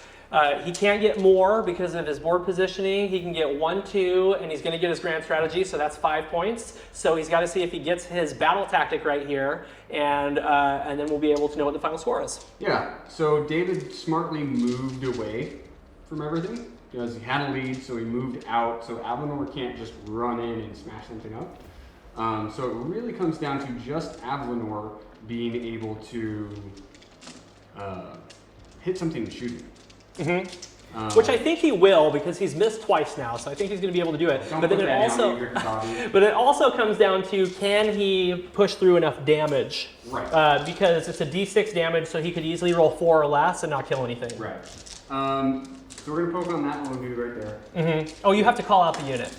He can't get more because of his board positioning. He can get 1, 2, and he's gonna get his grand strategy, so that's 5 points. So he's gotta see if he gets his battle tactic right here, and then we'll be able to know what the final score is.
Yeah, so David smartly moved away from everything. Because he had a lead, so he moved out, so Avlanor can't just run in and smash something up. So it really comes down to just Avlanor being able to hit something and shoot it.
Which I think he will, because he's missed twice now, so I think he's going to be able to do it. But then it also comes down to, can he push through enough damage?
Right.
Because it's a D6 damage, so he could easily roll 4 or less and not kill anything.
Right. So we're going to poke on that little dude right there.
Oh, you have to call out the unit.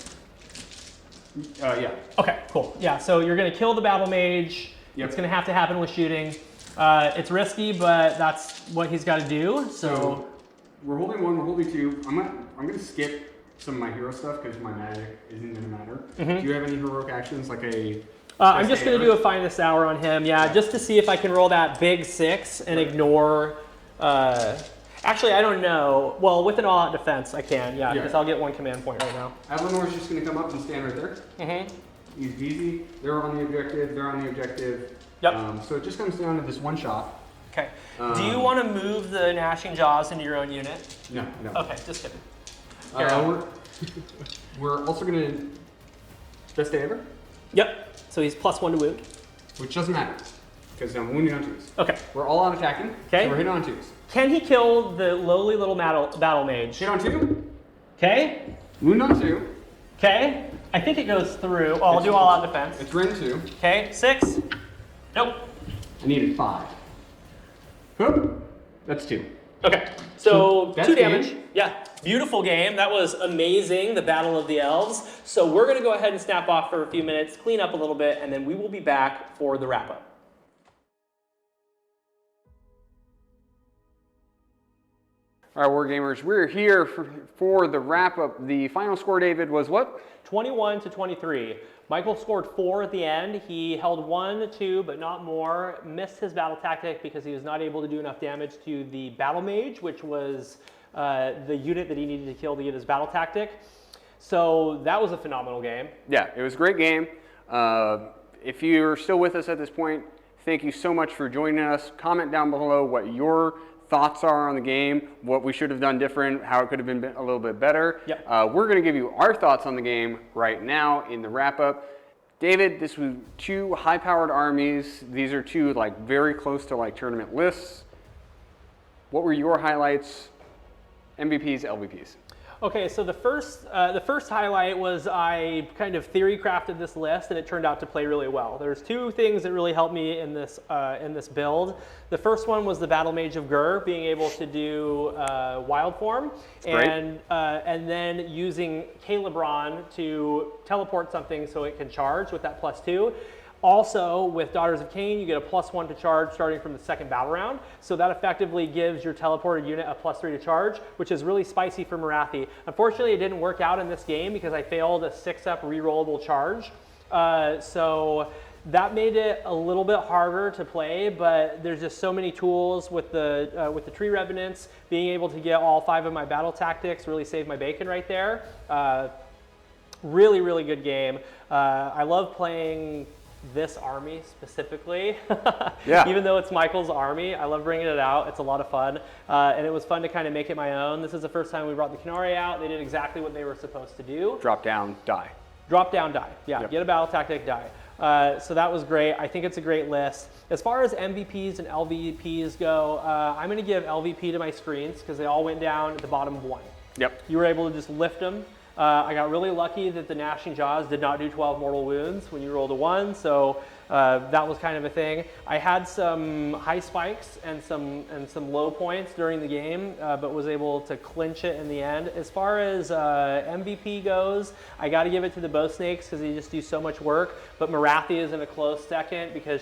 Yeah.
Okay, cool. Yeah, so you're going to kill the battle mage.
Yep.
It's going to have to happen with shooting. It's risky, but that's what he's got to do. So
we're holding 1, we're holding 2. I'm going to skip some of my hero stuff because my magic isn't going to matter. Do you have any heroic actions like a...
I'm just going to do a Find This Hour on him, yeah, just to see if I can roll that big 6 and ignore... Actually, I don't know. Well, with an all-out defense, I can, yeah, because I'll get 1 command point right now.
Avlanor's just going to come up and stand right there. He's easy. They're on the objective. They're on the objective.
Yep.
So it just comes down to this one shot.
Okay. Do you want to move the Gnashing Jaws into your own unit?
No.
Okay, just kidding.
We're also going to... Best day ever?
Yep. So he's +1 to wound.
Which doesn't matter, because I'm wounding on 2s.
Okay.
We're all out attacking,
okay.
So we're hitting on 2s.
Can he kill the lowly little battle mage?
Hit on 2.
Okay.
Wound on 2.
Okay. I think it goes through. Oh, I'll do all out defense.
It's Ren 2.
Okay. 6. Nope.
I needed 5. Whoop. That's 2.
Okay. So 2 damage.
Game.
Yeah. Beautiful game. That was amazing. The Battle of the Elves. So we're going to go ahead and snap off for a few minutes, clean up a little bit, and then we will be back for the wrap up.
All right, Wargamers, we're here for the wrap-up. The final score, David, was what?
21 to 23. Michael scored 4 at the end. He held 1, 2, but not more. Missed his battle tactic because he was not able to do enough damage to the battle mage, which was the unit that he needed to kill to get his battle tactic. So that was a phenomenal game.
Yeah, it was a great game. If you're still with us at this point, thank you so much for joining us. Comment down below what your thoughts are on the game, what we should have done different, how it could have been a little bit better.
Yep.
We're going to give you our thoughts on the game right now in the wrap-up. David, this was 2 high-powered armies. These are 2 like very close to like tournament lists. What were your highlights, MVPs, LVPs?
Okay, so the first highlight was I kind of theory crafted this list, and it turned out to play really well. There's 2 things that really helped me in this build. The first one was the Battle Mage of Gur, being able to do wild form, and then using Khailebron to teleport something so it can charge with that +2. Also, with Daughters of Khaine, you get a +1 to charge starting from the 2nd battle round. So that effectively gives your teleported unit a +3 to charge, which is really spicy for Morathi. Unfortunately, it didn't work out in this game because I failed a 6-up rerollable charge. So that made it a little bit harder to play, but there's just so many tools with the Tree Revenants. Being able to get all 5 of my battle tactics really saved my bacon right there. Really, really good game. I love playing this army specifically.
Yeah.
Even though it's Michael's army, I love bringing it out. It's a lot of fun. And it was fun to kind of make it my own. This is the first time we brought the Canary out. They did exactly what they were supposed to do.
Drop down, die.
Drop down, die. Yeah,
Yep.
Get a battle tactic, die. So that was great. I think it's a great list. As far as MVPs and LVPs go, I'm going to give LVP to my screens because they all went down at the bottom of 1.
Yep.
You were able to just lift them. I got really lucky that the Gnashing Jaws did not do 12 mortal wounds when you rolled a 1, so that was kind of a thing. I had some high spikes and some low points during the game, but was able to clinch it in the end. As far as MVP goes, I got to give it to the bow snakes because they just do so much work, but Morathi is in a close second because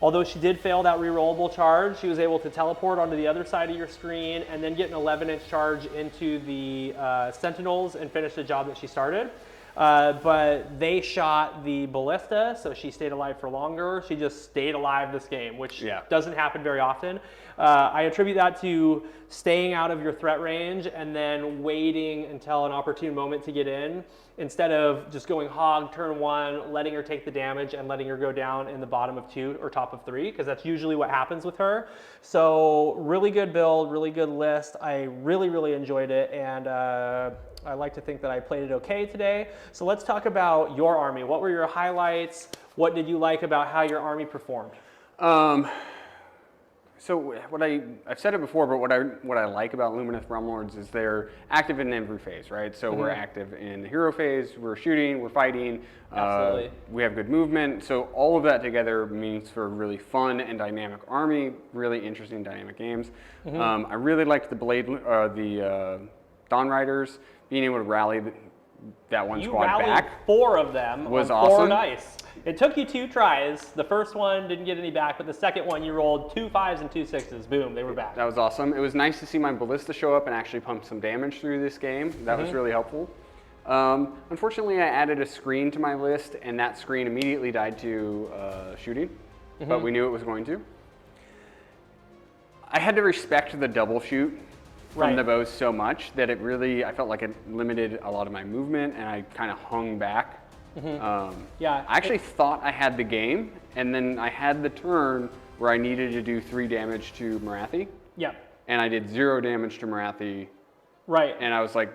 although she did fail that rerollable charge, she was able to teleport onto the other side of your screen and then get an 11-inch charge into the Sentinels and finish the job that she started. But they shot the ballista, so she stayed alive for longer. She just stayed alive this game, which doesn't happen very often. I attribute that to staying out of your threat range and then waiting until an opportune moment to get in, instead of just going hog turn 1, letting her take the damage and letting her go down in the bottom of 2 or top of 3, because that's usually what happens with her. So really good build, really good list. I really enjoyed it, and I like to think that I played it okay today. So let's talk about your army. What were your highlights? What did you like about how your army performed?
So I've said it before, but what I like about Lumineth Realmlords is they're active in every phase, right? So we're active in the hero phase, we're shooting, we're fighting.
Absolutely.
We have good movement. So all of that together means for a really fun and dynamic army, really interesting dynamic games. I really liked the Dawn Riders, being able to rally that one squad back.
You rallied 4 of them
was
on
awesome.
4 dice. It took you 2 tries. The first one didn't get any back, but the second one you rolled 2 5s and 2 6s. Boom, they were back.
That was awesome. It was nice to see my ballista show up and actually pump some damage through this game. That was really helpful. Unfortunately, I added a screen to my list, and that screen immediately died to shooting, but we knew it was going to. I had to respect the double shoot from the bows so much that I felt like it limited a lot of my movement, and I kind of hung back. I actually thought I had the game, and then I had the turn where I needed to do 3 damage to Morathi. And I did 0 damage to Morathi. And I was like,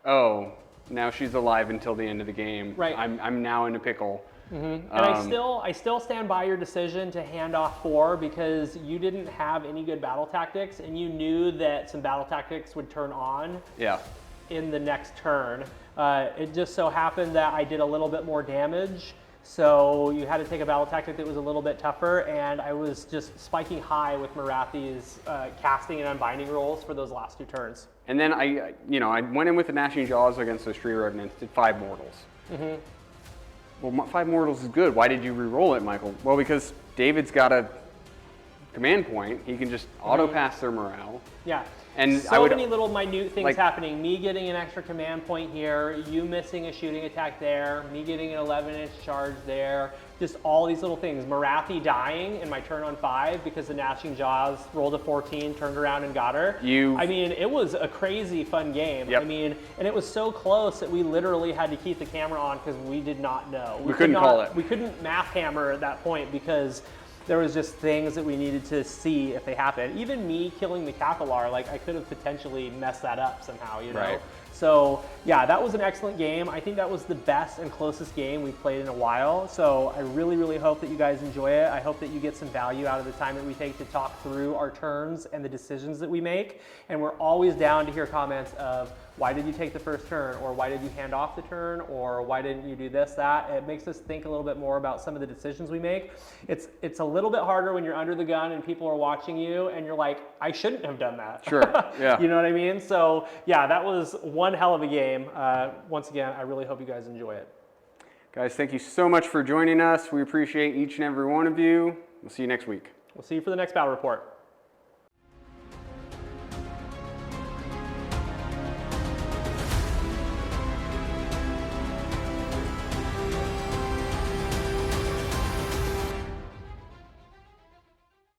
oh, now she's alive until the end of the game. I'm now in a pickle.
And I still stand by your decision to hand off 4 because you didn't have any good battle tactics, and you knew that some battle tactics would turn on in the next turn. It just so happened that I did a little bit more damage, so you had to take a battle tactic that was a little bit tougher, and I was just spiking high with Morathi's casting and unbinding rolls for those last 2 turns. And
then I went in with the Gnashing Jaws against those Tree Revenants, did 5 mortals. Well, 5 mortals is good. Why did you re-roll it, Michael? Well, because David's got a command point. He can just auto-pass their morale. And
so many little minute things happening. Me getting an extra command point here, you missing a shooting attack there, me getting an 11-inch charge there, just all these little things. Morathi dying in my turn on 5 because the Gnashing Jaws rolled a 14, turned around and got her. I mean, it was a crazy fun game. I mean, and it was so close that we literally had to keep the camera on because we did not know.
We couldn't call it.
We couldn't math hammer at that point because there was just things that we needed to see if they happened. Even me killing the Cathalar, like I could have potentially messed that up somehow, you know? So yeah, that was an excellent game. I think that was the best and closest game we've played in a while. So I really hope that you guys enjoy it. I hope that you get some value out of the time that we take to talk through our turns and the decisions that we make. And we're always down to hear comments of, why did you take the first turn? Or why did you hand off the turn? Or why didn't you do this, that? It makes us think a little bit more about some of the decisions we make. It's a little bit harder when you're under the gun and people are watching you and you're like, I shouldn't have done that. You know what I mean? So yeah, that was one hell of a game. Once again, I really hope you guys enjoy it.
Guys, thank you so much for joining us. We appreciate each and every one of you. We'll see you next week.
We'll see you for the next battle report.